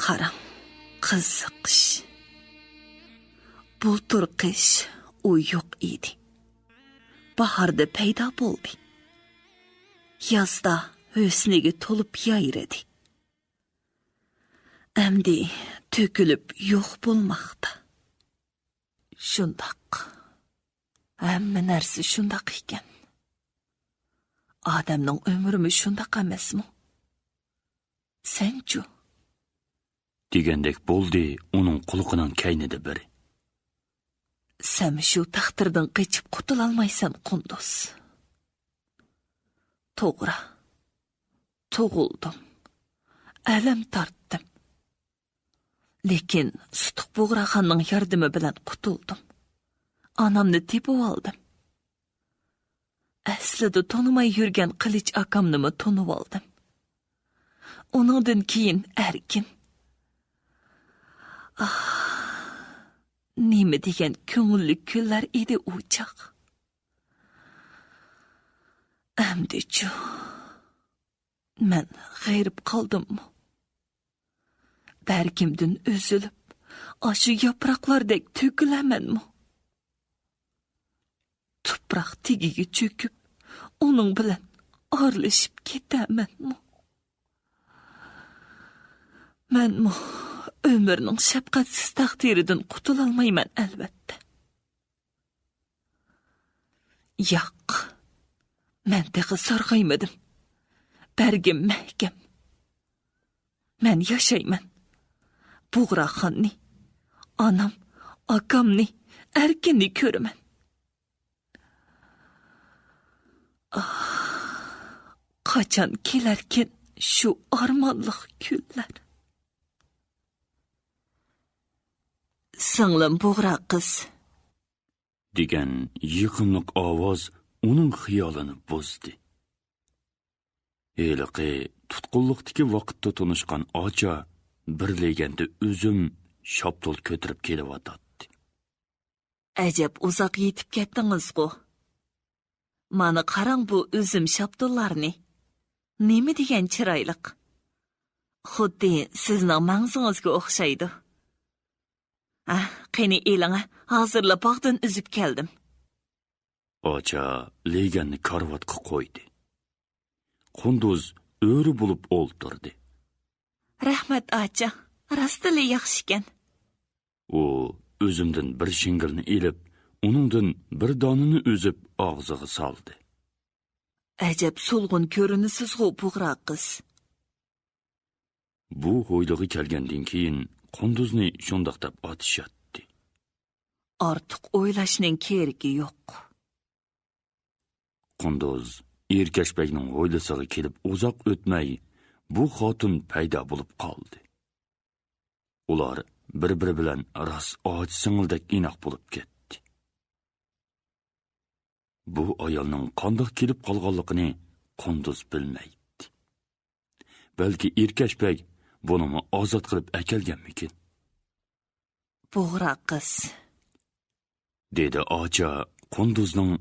Qarang, qiziq qish. Bultur qish u yo'q edi. Bahorda paydo bo'ldi. Yozda husniga to'lib yayradi. Endi to'kilib yo'q bo'lmoqda. Shundoq. Hamma narsa shundoq ekan. Odamning umri shundoq emasmi? Senchu? Degandek bo'ldi uning quliqining kaynida biri. Sen shu taqdirdan qochib qutula olmaysan, Qunduz. To'g'ri. Tug'ildim. Alam tortdim. Lekin Sutuq Bug'raxonning yordami bilan qutuldim. Anamni tepib oldim. Aslida tanimay yurgan Qilich akamni tanib oldim. Uningdan keyin erkin. Nima degan ko'ngilli kunlar edi u chaq. Amdi-chu, men g'ayrib qoldimmi? Bargimdan uzilib, ashu yaproqlardek to'kilamanmi? Tuproq tagiga cho'kib, uning bilan orlashib ketamanmi? Menmi umrning shafqatsiz taqdiridan qutula olmayman albatta. Yo'q. Men daqa sarg'aymadim. Bargim mahkam. Men yashayman. Bug'raxonni, onam, akamni, erkinni ko'raman. Qachon kelarkin shu armonliq kunlar. Singlim Bug'ra qiz, degan yiqimliq ovoz uning xiyolini buzdi. Heliqi tutqunliqdagi vaqtda tunishgan ocha birleganda o'zim shoptul ko'tirib kelyotdi. Ajab uzoq yetib ketdingiz-ku. Mana qarang bu o'zim shoptullarni. Nima degan chiroyliq. Xuddi sizning mangzingizga o'xshaydi. Qani elingga hozirlab bog'dan uzib keldim. Ocha leganni karvatga qo'ydi. Qunduz o'ri bo'lib o'ltirdi. Rahmat ocha, rostili yaxshi ekan. U o'zimdan bir shingilni elib, uningdan bir donini o'zib og'ziga soldi. Ajab so'lg'in ko'rinasiz-ku Bug'ra qiz. Bu ho'ylig'i kelgandan keyin Qunduzni shundoq deb otishadi. Artıq o'ylashning keragi yo'q. Qunduz Erkashbekning o'ylasiga kelib uzoq o'tmay bu xotin paydo bo'lib qoldi. Ular bir-biri bilan rost och singildek inoq bo'lib ketdi. Bu ayolning qandoq kelib qolganligini Qunduz bilmaydi. Balki Erkashbek buni ozod qilib akelganmikin? Bo'g'ra qiz. Dedi Ocha Qunduzning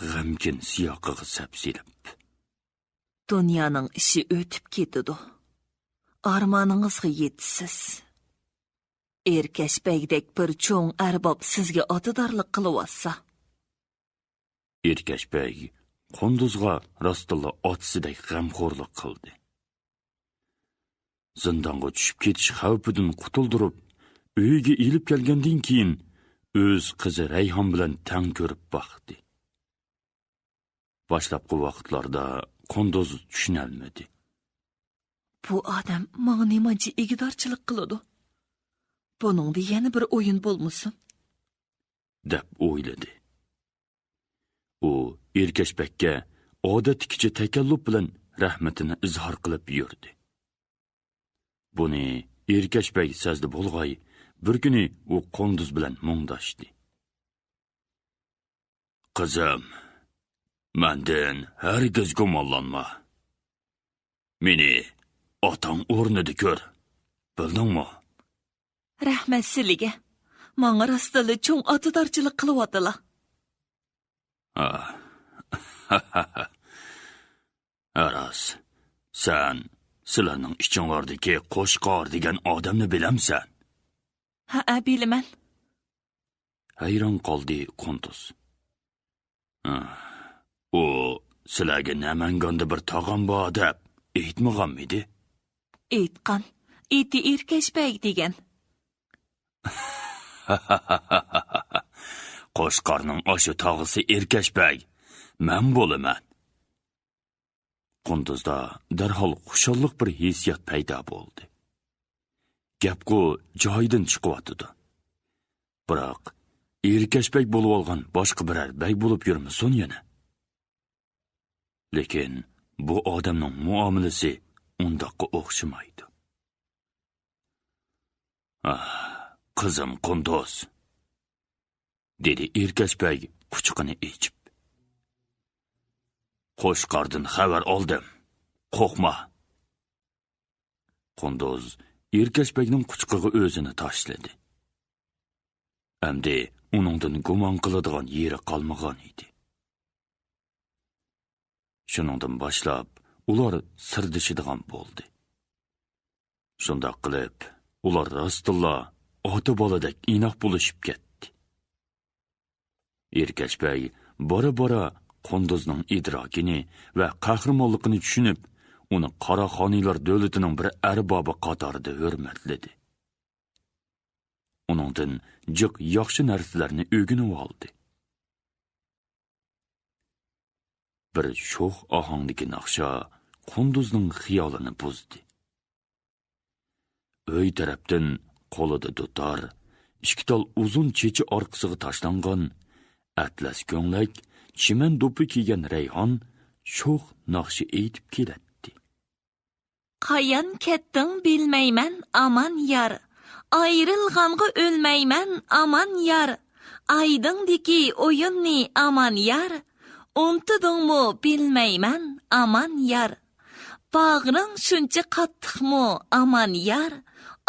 g'amkin siyoqiga sapsilib. Dunyoning ishi o'tib ketadi. Armoningizga yetisiz. Erkashbekdek bir cho'ng arbob sizga otidorlik qilyapsa. Erkashbek Qunduzga rostilla otsidek g'amxo'rlik qildi. Zindonga tushib ketish xavfidan qutuldirib, uyiga ilib kelgandan keyin o'z qizi Rayhon bilan tang ko'rib baxdi. Boshlabqi vaqtlarda Qunduz tushunalmadi. Bu odam menga nimachi igidorchilik qiladi? Buningda yana bir o'yin bo'lmasin? deb o'yladi. U Erkashbekka odatdagicha takalluf bilan rahmatini izhor qilib yurdi. Buni Erkashbek sezdi bo'lg'ay, bir kuni u Qunduz bilan mungdashdi. Qizim, mendan hargiz gumonlanma. Meni otang o'rnida ko'r. Bildingmi? Rahmat sizlarga. Menga rostila cho'ng otidorchilik qilyaptilar. Aras, sen sizlarning ichinglardagi qo'shqor degan odamni bilamsan? Ha, bilaman. Hayron qoldi Qunduz. U sizlarga Namanganda bir tog'am bor deb aytmaganmidi? Aytgan. Eti Erkashbek degan. Qo'shqorning oshu tog'isi Erkashbek, men bo'laman. Qunduzda darhol xushalliq bir hissiyat paydo bo'ldi. Gapku joyidan chiqyotdi. Biroq Erkashbek bo'lib olgan boshqa biror bek bo'lib yurmasin yana. Lekin bu odamning muomalasi undoqqa o'xshamaydi. Qizim Qunduz, dedi Erkashbek quchqini ichib. Qo'shqordan xabar oldim. Qo'rqma. Qunduz Erkashbekning quchqiga o'zini tashladi. Endi uningdan gumon qiladigan yeri qolmagan edi. Shuningdan boshlab ular sirdishadigan bo'ldi. Shundoq qilib, ular rostilla ota boladek inoq bo'lishib ketdi. Erkashbek bora-bora Qunduzning idrokini va qahramonligini tushunib, uni Qoraxoniylar davlatining bir arbobi qatorida hurmatladi. Uningdan jiq yaxshi narsalarni o'rganib oldi. Bir sho'x ohangdagi naqsha Qunduzning xiyolini buzdi. Uy tarafdan qo'lida dutor, ishkital uzun chechi orqasiga tashlangan atlas ko'nglak, chiman do'pi kiygan Rayhon sho'x naqshi aytib keladi. Qayan ketding bilmayman, aman yar. Ayrilg'anға o'lmayman, aman yar. Aydingdiki o'yinni, aman yar. Untidingmi bilmayman, aman yar. Bag'ring shuncha qattiqmi, aman yar.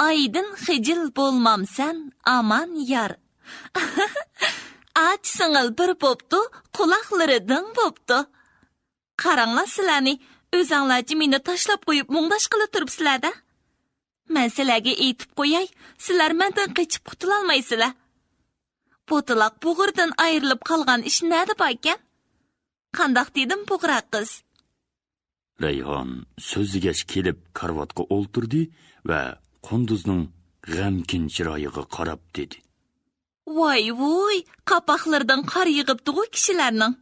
Aydin xijil bo'lmamsan, aman yar. Ach singil bir bo'pti, quloqlari ding bo'pti. Qaranglar sizlarni, o'zinglarchi meni tashlab qo'yib mungdash qilib turibsizlar-da. Men sizlarga aytib qo'yay, sizlar mendan qochib qutula olmaysizlar. Bo'taloq bo'g'irdan ayrilib qolgan ish nada ekan? Qandoq dedim bo'g'ra qiz? Rayhon so'ziga kelib karvatga o'ltirdi va Qunduzning g'amkin chiroyiga qarab dedi. Voy, qapoqlardan qor yig'ibdi-ku kishilarning.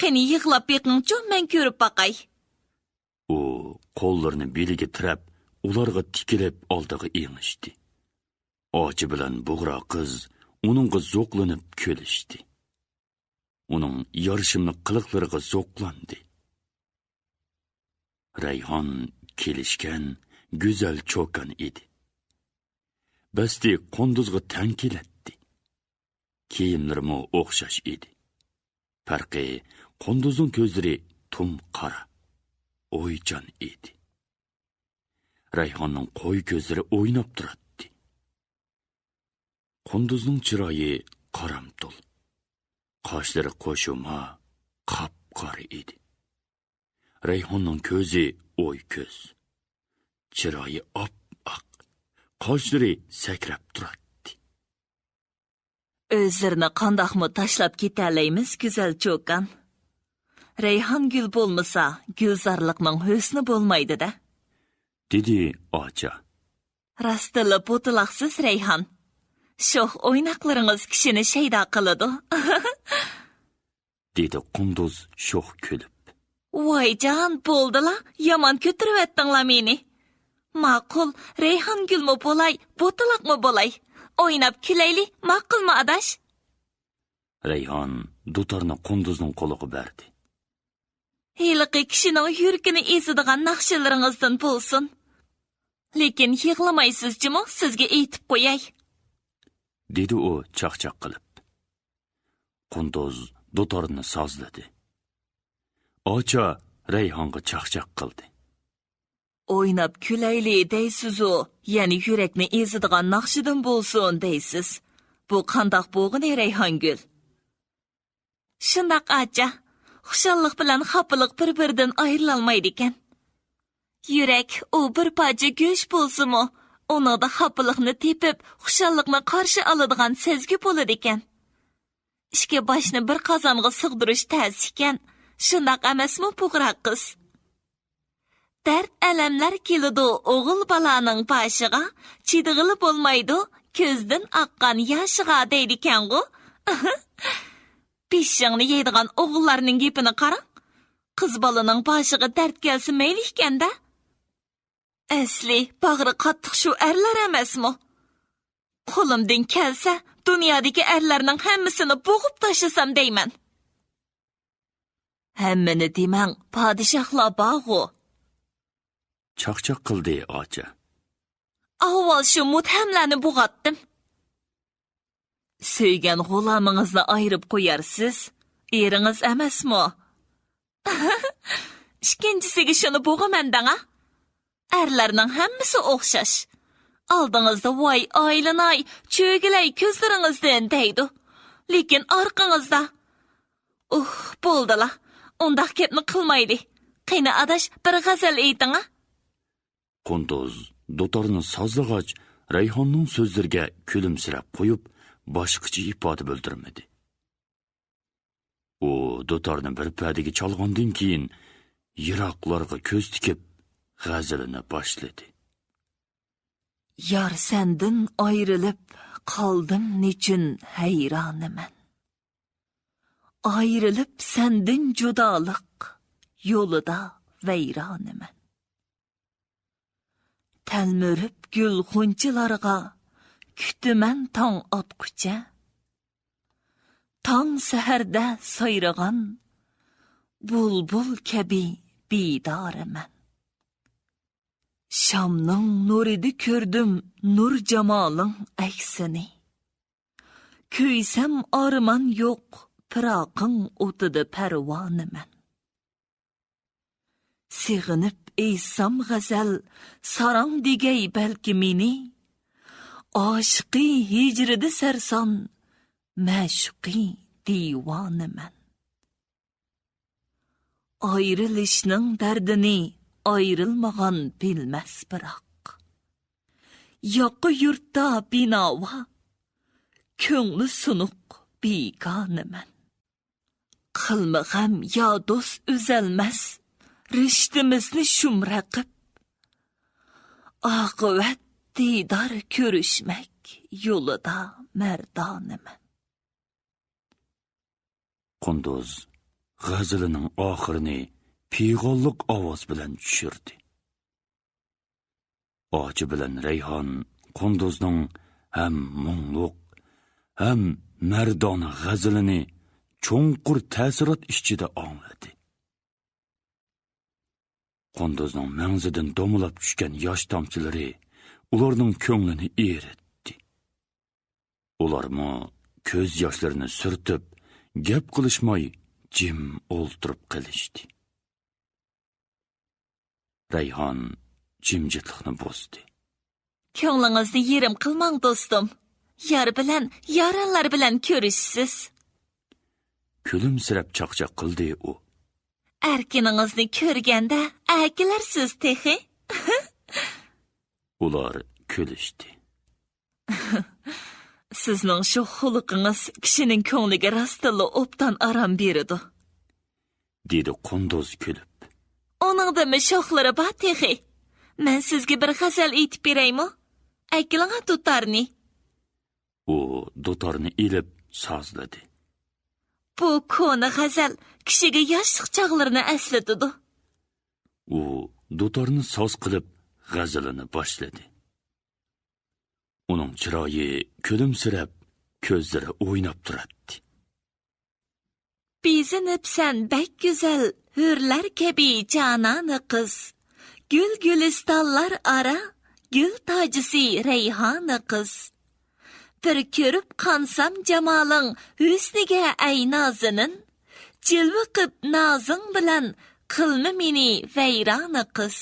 Qani yig'lab beqingchi, men ko'rib baqay. U qo'llarini beliga tirab, ularga tikilib oldiga engishdi. Ochi bilan bo'g'ra qiz uningga zo'qlanib kulishdi. Uning yarışımlıq qiliqlariga zo'qlandi. Rayhon kelishgan go'zal cho'kan edi. Basti qunduzga tang keladi. Kiyimlarimi o'xshash edi. Farqi qunduzning ko'zlari tum qora, o'ychan edi. Rayhonning qo'y ko'zlari o'ynab turadi. Qunduzning chiroyi qaramtul. Qoshlari qo'shuma, qop-qora edi. Rayhonning ko'zi o'y ko'z. Chiroyi op-oq, qoshlari sakrab turadi. O'zlarini qandoqmi tashlab ketalaymiz, go'zal cho'kan. Rayhon gul bo'lmasa, gulzorlikning husni bo'lmaydi-da. Dedi ocha. Rastili po'tilaqsiz Rayhon. Shoh o'ynaqlaringiz kishini shayda qiladi. Dedi qunduz shoh kulib. Voyjon, bo'ldila, yomon ko'tirib meni. Ma'qul, Rayhon gulmi bo'lay, po'tilaqmi bo'lay? O'ynab kulayli, ma'qulmi adash? Rayhon dutorni qunduzning qo'liga berdi. Hiliqi kishining yurkini ezadigan naqshlaringizdan bo'lsin. Lekin yig'lamaysizmi, sizga aytib qo'yay. Dedi u chaqchaq qilib. Qunduz dutorni sozladi. Ocha Rayhonga chaqchaq qildi. O'ynab kulayli deysiz-u, ya'ni yurakni ezadigan naqshidan bo'lsin deysiz. Bu qandoq bo'g'ini Rayhongul? Shundoq acha, xushallik bilan xafalik bir-biridan ayrilolmaydi ekan. Yurak u bir parcha go'sht bo'lsa-mu, uningda xafalikni tepib, xushallikni qarshi oladigan sezgi bo'ladi ekan. Ishga boshni bir qozonga sig'dirish tez ekan. Shundoq emasmi, pug'roq qiz? Dard alamlar keladi o'g'il balaning boshiga, chidig'ili bo'lmaydi, ko'zdan oqqan yoshiga deydi ekan-ku. Pishingni yeydigan o'g'illarning gapini qarang. Qiz balaning boshiga dard kelsa mayli ekan-da. Asli bag'ri qattiq shu erlar emasmi? Qo'limdan kelsa, dunyodagi erlarning hammasini bo'g'ib tashlasam deyman. Hammani demang, podshohlar bog'u. Chaqchaq qildi ocha. Avval shu muthamlarni bo'g'atdim. Suygan g'ulamingizni ayirib qo'yarsiz, eringiz emasmi? Ikkinchisiga shuni bo'g'amandanga. Erlarning hammasi o'xshash. Oldingizda voy aylanay, cho'gilay ko'zlaringizdan deydi. Lekin orqangizda bo'ldila. Undaq gapni qilmaydi. Qani adash bir g'azal ayting-a. Qunduz dutorni sozlag'ach Rayhonning so'zlariga kulimsirab qo'yib, boshqacha ifoda bildirmadi. U dutorni bir padiga chalgandan keyin yiroqlarga ko'z tikib g'azalini boshladi. Yar sendin ayrilib qoldim nechun hayronaman. Ayrilib sendin judolik yo'lida vayronaman. Talmurib gul xunchilarga kutiman tong otqucha. Tong saharda sayrag'an bulbul kabi bidoraman. Shamning nurida ko'rdim nur jamoling aksini. Kuysam arman yo'q, piroqing o'tida parvonaman. Sig'inib eysam g'azal, sarang degay balki meni. Oshiqi hijrida sarson, ma'shuqi divonaman. Ayrilishning dardini ayrilmagan bilmas biroq. Yoqi yurtda binova, ko'ngli sunuq begonaman. Qilma g'am yo do'st uzalmas, rishtimizni shumra qib. Oqibat diydor ko'rishmak yo'lida mardonaman. Qunduz g'azalining oxirini piyg'onliq ovoz bilan tushirdi. Ochi bilan Rayhon Qunduzning ham mungluq, ham mardona g'azalini cho'nqur ta'sirot ichida angladi. Qunduzning mangzidan domlab tushgan yosh tomchilari ularning ko'nglini eritdi. Ularmi ko'z yoshlarini surtib, gap qilishmay jim o'ltirib qilishdi. Rayhon jimjitlikni bosdi. Ko'nglingizni yerim qilmang do'stim. Yar bilan, yaranlar bilan ko'rishsiz. Kulimsirab chaqchaq qildi u. Erkiningizni ko'rganda akilarsiz texi. Ular kulishdi. Sizning shu xuluqingiz kishining ko'ngliga rastilla obdan aram beradi. Dedi Qunduz kulib. Oningdami shoxlari bor texi. Men sizga bir g'azal aytib beraymi? Aykilinga dutarni. U dutorni ilib sozladi. Bu kona g'azal kishiga yoshlik chog'larini eslatadi. U dutorni soz qilib g'azalini boshladi. Uning chiroyi kulimsirab, ko'zlari o'ynab turardi. Bezinibsan bak go'zal, hurlar kabi jonani qiz. Gul gulistonlar ara, gul tojisi rayhoni qiz. Bir ko'rib qansam jamoling husniga ay nozinin, jilva qib nozing bilan qilma meni vayroni qiz.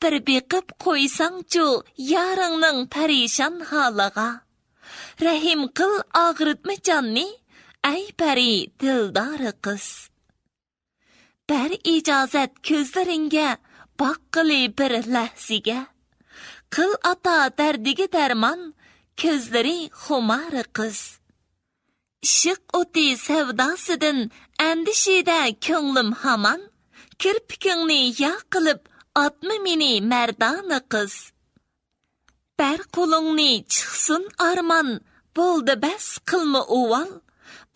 Bir beqib qo'ysangchu yaringning parishon holiga, rahim qil og'ritma jonni, ay pari dildori qiz. Bir ijozat ko'zlaringga boqqili bir lahziga, qil ata dardiga darmon, ko'zlari xumari qiz. Ishq o'ti savdosidan andishida ko'nglim hamon, kirpikingni ya qilib atma meni mardona qiz. Bir qo'lingni chiqsin armon, bo'ldi bas qilma o'val,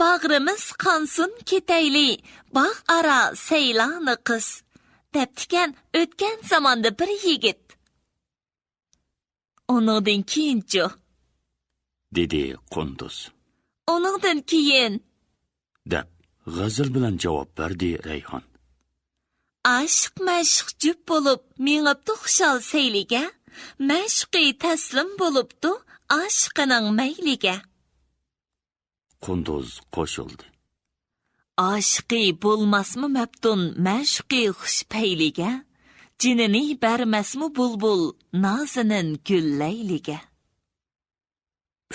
bag'rimiz qonsin ketayli, bog' ara saylani qiz. Debtikan o'tgan zamonda bir yigit. Oningdan keyinchi dedi Qunduz. Oningdan keyin deb g'azal bilan javob berdi Rayhon. Aşk məşq cüb bo'lib, mengibdi xushal sayliga, məşqi taslim bo'libdi aşqining mayliga. Qunduz qo'shildi. Aşqi bo'lmasmi mabtun məşqi xushpayliga, jinini bermasmi bulbul nazinin gullayliga.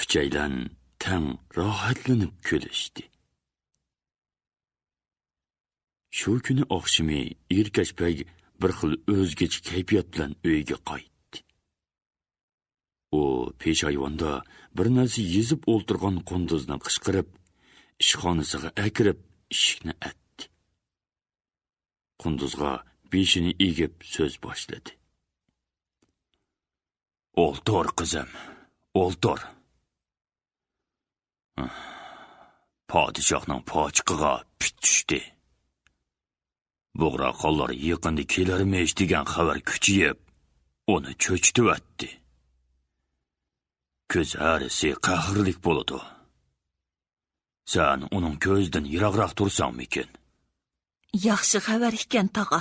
Uchaylan tang rohatlanib kulishdi. Shu kuni oqshimi Erkashbek bir xil o'zgacha kayfiyat bilan uyga qaytdi. U peshayvonda bir narsa yezib o'ltirgan Qunduzni qishqirib, ishxonasiga akirib, eshikni atdi. Qunduzga beshini egib so'z boshladi. "O'ltir qizim, o'ltir. Podshohning pochiqiga pit tushdi. Bo'g'raqollar yaqinda kelarmish degan xabar kuchayib, uni cho'chitibdi. Ko'z harisi qahrlik bo'ladi. Sen uning ko'zidan yiroqroq tursangmikin?" Yaxshi xabar ekan tog'a.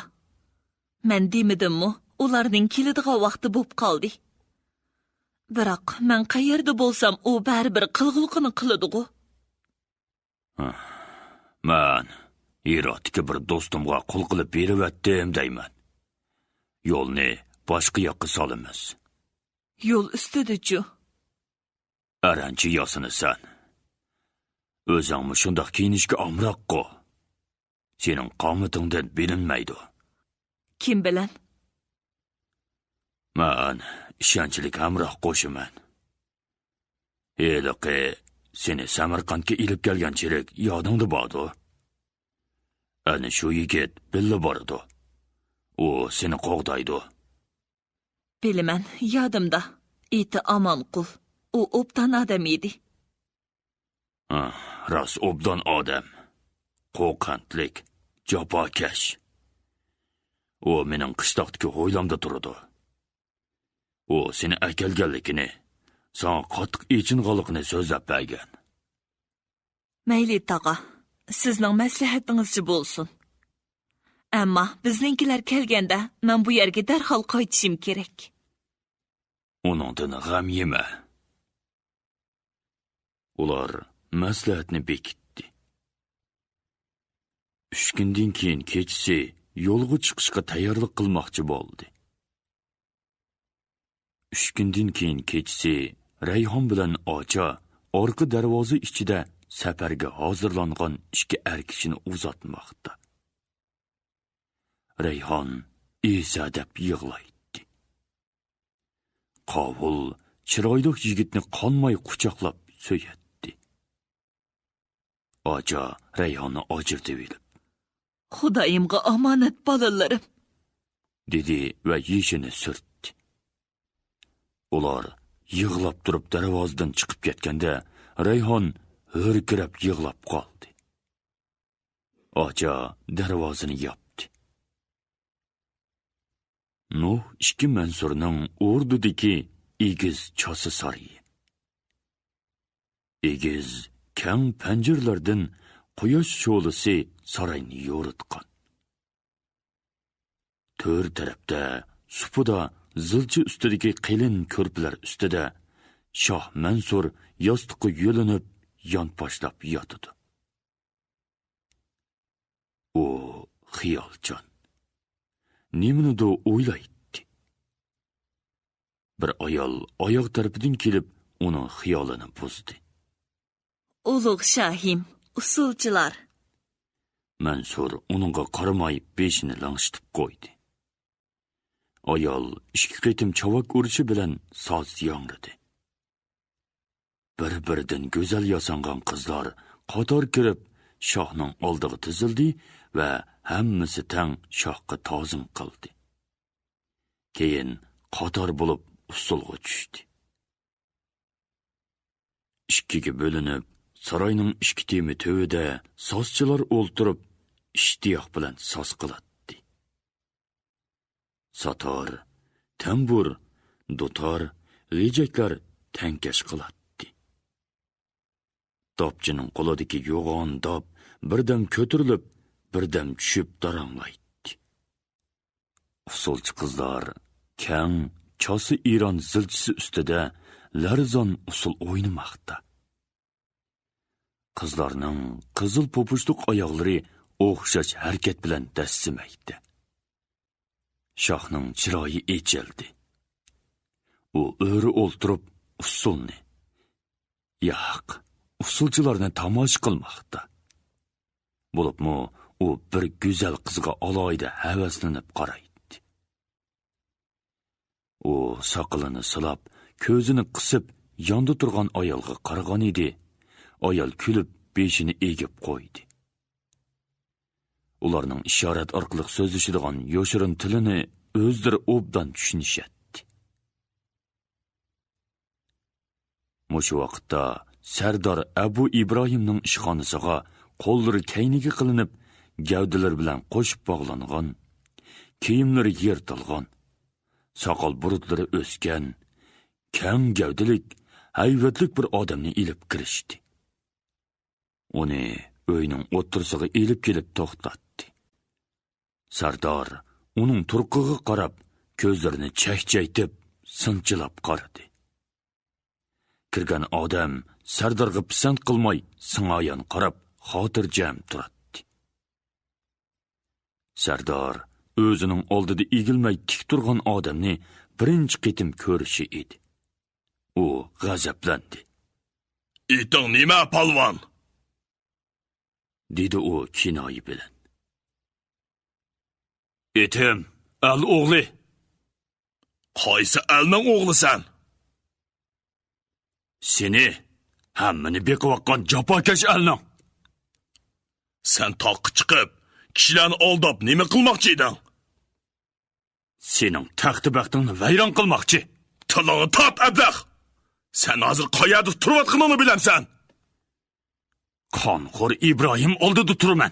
Men demidimmi, ularning kelidigan vaqti bo'lib qoldi. Biroq men qayerda bo'lsam, u baribir qilg'ulqini qiladi-ku. Men Hirotga bir do'stimga qul qilib berivatdim deyman. Yo'lni boshqa yoqqa solamiz. Yo'l ustida-chu. Aranchi yosinasan. O'zingmi shundoq kiyinishga omroq-ku. Sening qomatingdan bilinmaydi. Kim bilan? Men ishonchlik hamroh qo'shiman. Eliqi seni Samarqandga ilib kelgan chirik yodingda bordi. Ana shu yigit billa bordi. U seni qo'g'daydi. Bilaman, yodimda. Eti Amonqul. U obdan odam edi. Ras obdan odam. Qo'rqantlik, jafokash. U mening qishloqdagi ho'ylamda turadi. U seni akalganligini, Sana qattiq echinganligini so'zlab bergan. Mayli tog'a, sizning maslahatingizcha bo'lsin. Ammo bizninkilar kelganda men bu yerga darhol qaytishim kerak. Uningdan g'am yema. Ular maslahatni bekitdi. 3 kundan keyin kechasi yo'lga chiqishga tayyorlik qilmoqchi bo'ldi. 3 kundan keyin kechasi Rayhon bilan Ocha orqa darvoza ichida safarga hozirlangan 2 kishini uzatmoqda. Rayhon esa deb yig'laydi. Qovul chiroyli yigitni qonmay quchoqlab so'yatdi. Ocha Rayhonni ojirdi bilib. Xudoyimga omonat bolalarim, dedi va yeshini surtdi. Ular yig'lab turib darvozadan chiqib ketganda Rayhon hurkirab yig'lab qoldi. Ocha darvozani yopdi. Nuh 2 Mansurning o'rdidagi egiz chosi sari. Egiz kang panjirlardan quyosh sho'lisi saroyni yo'ritgan. To'r tarafda supuda zilchi ustidagi qilin ko'rplar ustida Shoh Mansur yostiqqa yo'linib yonboshlab yotdi. U xiyolchan. Nimanido o'ylaydi. Bir ayol oyoq tarafidan kelib uning xiyolini buzdi. ulug' shohim, usulchilar. Mansur uningga qaramay beshini langshitib qo'ydi. Ayol 2 qitim chavak urishi bilan soz yangradi. Bir-biridan go'zal yasangan qizlar qator kirib shohning oldiga tizildi va hammasi tang shohga ta'zim qildi. Keyin qator bo'lib usulga tushdi. 2ga bo'linib, saroyning 2 temi tövida sozchilar o'ltirib, ishtiyoq bilan soz qiladi. Sator, tambur, dutor, g'ijaklar tankash qiladi. Dobchining qo'lidagi yo'g'on dob birdam ko'tarilib, birdam tushib daranglaydi. Usulchi qizlar kang chosi Iron zilchisi ustida larzon usul o'ynamoqda. Qizlarning qizil popushliq oyoqlari o'xshash harakat bilan dassimaydi. Shohning chiroyi echildi. U o'ri o'ltirib usulni, yo'q, usulchilarni tomosha qilmoqda. Bo'libmi, u bir go'zal qizga alohida havaslanib qaraydi. U soqolini silab, ko'zini qisib, yonda turgan ayolga qaragan edi. Ayol kulib, beshini egib qo'ydi. Ularning ishorat orqali so'zlashadigan yoshirin tilini o'zlari obdan tushunishadi. Mushu vaqtda Sardor Abu Ibrohimning ishxonasiga qo'llari kayniga qilinib, gavdalar bilan qo'shib bog'langan, kiyimlari yirtilgan, soqol burutlari o'sgan, kam gavdalik, hayvatlik bir odamni ilib kirishdi. Uni uyning o'ttirsig'iga elib kelib to'xtatdi. Sardor uning turqiga qarab, ko'zlarini chaqchaytib, sinchilab qaradi. Kirgan odam Sardorga pisand qilmay, singoyon qarab, xotirjam turadi. Sardor o'zining oldida egilmay tik turgan odamni birinchi qitim ko'rishi edi. U g'azablandi. "Iting nima, palvon?" dedi u kinoyi bilan. "Etim, al o'g'li." "Qaysi alning o'g'lisan?" "Seni hammani bequvvaqqan japokash alning." "Sen toqqa chiqib, kishilarni aldab nima qilmoqchi eding?" "Sening taxti-baxtingni vayron qilmoqchi." "Tilingni top, ablah! Sen hozir qayerda turayotganingni bilamsan?" "Qonxo'r Ibrohim oldida turaman."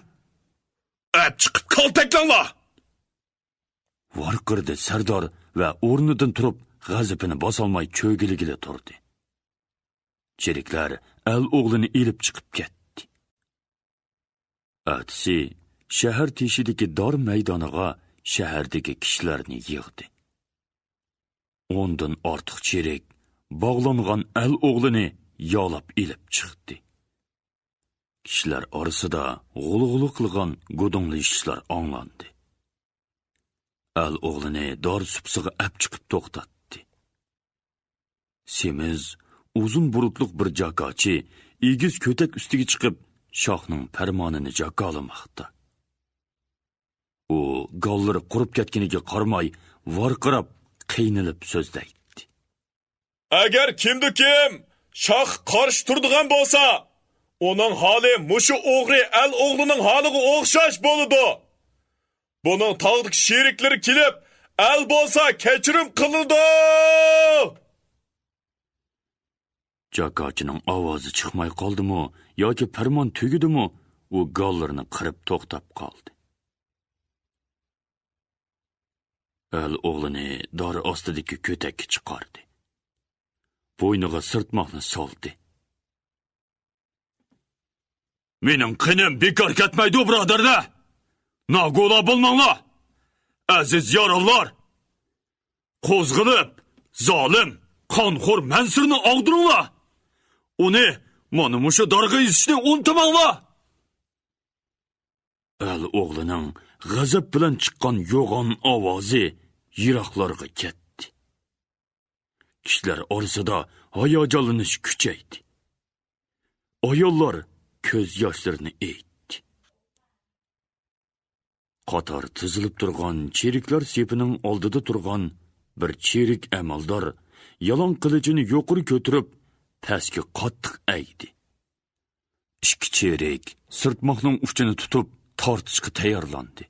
"Ab chiqib kaltaklanglar!" Vorqirdi Sardor va o'rnidan turib, g'azabini bosolmay cho'giligida turdi. Cheriklar al o'g'lini ilib chiqib ketdi. Atsi shahar teshidagi dor maydoniga shahardagi kishilarni yig'di. 10 dan ortiq cherik bog'langan al o'g'lini yolab ilib chiqdi. Kishilar orasida g'ulg'uli qilgan gudunglashishlar anglandi. Al o'g'lini dor supsig'i ap chiqib to'xtatdi. Semiz, uzun burutliq bir jakochi egiz ko'tak ustiga chiqib, shohning farmonini jakolamoqda. U gollari qurib ketganiga qaramay, varqirab, qiynalib so'zlaydi. Agar kim shoh qarshi turadigan bo'lsa, uning holi mushu o'g'ri al o'g'lining holiga o'xshash bo'ladi. Buning tog'dagi sheriklari kelib, al bo'lsa kechirim qilindi. Jakochining ovozi chiqmay qoldimi yoki farmon tugidimi, u gollarni qirib to'xtab qoldi. Al o'g'lini dori ostidagi ko'takka chiqardi. Bo'yniga sirtmoqni soldi. Mening qinim bekor ketmaydi, birodarlar. Nago'la bo'lmanglar. Aziz yorug'lar. Qo'zg'ilib, zolim, qonxo'r Mansurni og'diringlar. Uni mana mushu dorga izishni unutmanglar. Al o'g'lining g'azab bilan chiqqan yo'g'on ovozi yiroqlarga ketdi. Kishilar orasida hayajonlanish kuchaydi. Ayollar ko'z yoshlarini eytdi. Qator tizilib turgan cheriklar sepining oldida turgan bir cherik amaldor yalon qilichini yuqori ko'tarib, pastga qattiq aydi. Ikki cherik sirtmoqning uchini tutib tortishga tayyorlandi.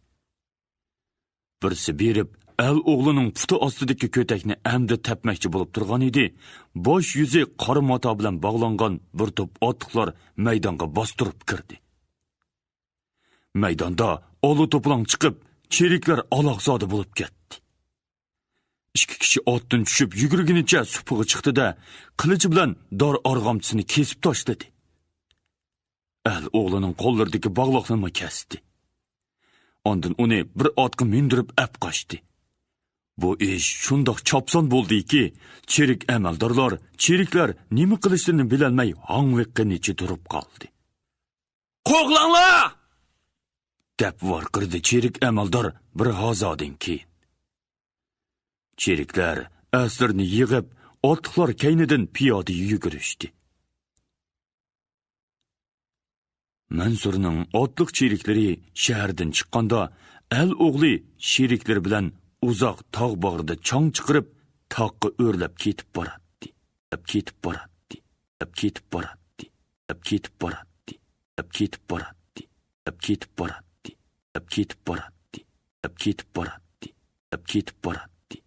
Birsi berib, al o'g'lining puti ostidagi ko'takni amdi tapmoqchi bo'lib turgan edi. Bosh yuzi qora mato bilan bog'langan bir to'p otliqlar maydonga bostirib kirdi. Maydonda olu to'plang chiqib, cheriklar aloqzoda bo'lib ketdi. Ikki kishi otdan tushib yugurgunicha supig'i chiqdi-da, qilichi bilan dor arg'amchisini kesib tashladi. Al o'g'lining qo'llaridagi bog'liqni kesdi. Ondan uni bir otga mindirib ap qochdi. Bu ish shundoq chopson bo'ldiki, cherik amaldorlar, cheriklar nima qilishini bilolmay hangviqqanicha turib qoldi. "Qo'g'langlar!" deb varqirdi cherik amaldor bir hozodan keyin. Cheriklar aslarni yig'ib, otliqlar kaynidan piyoda yugurishdi. Mansurning otliq cheriklari shahardan chiqqanda, al o'g'li sheriklari bilan uzoq tog' bag'rida chong chiqirib, toqqa o'rlab ketib boradi. Ketib boradi. Ketib boradi. Ketib boradi. Ketib boradi. Ketib boradi. Ketib boradi. Ketib boradi. Ketib boradi.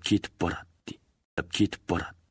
Ketib boradi. Ketib boradi.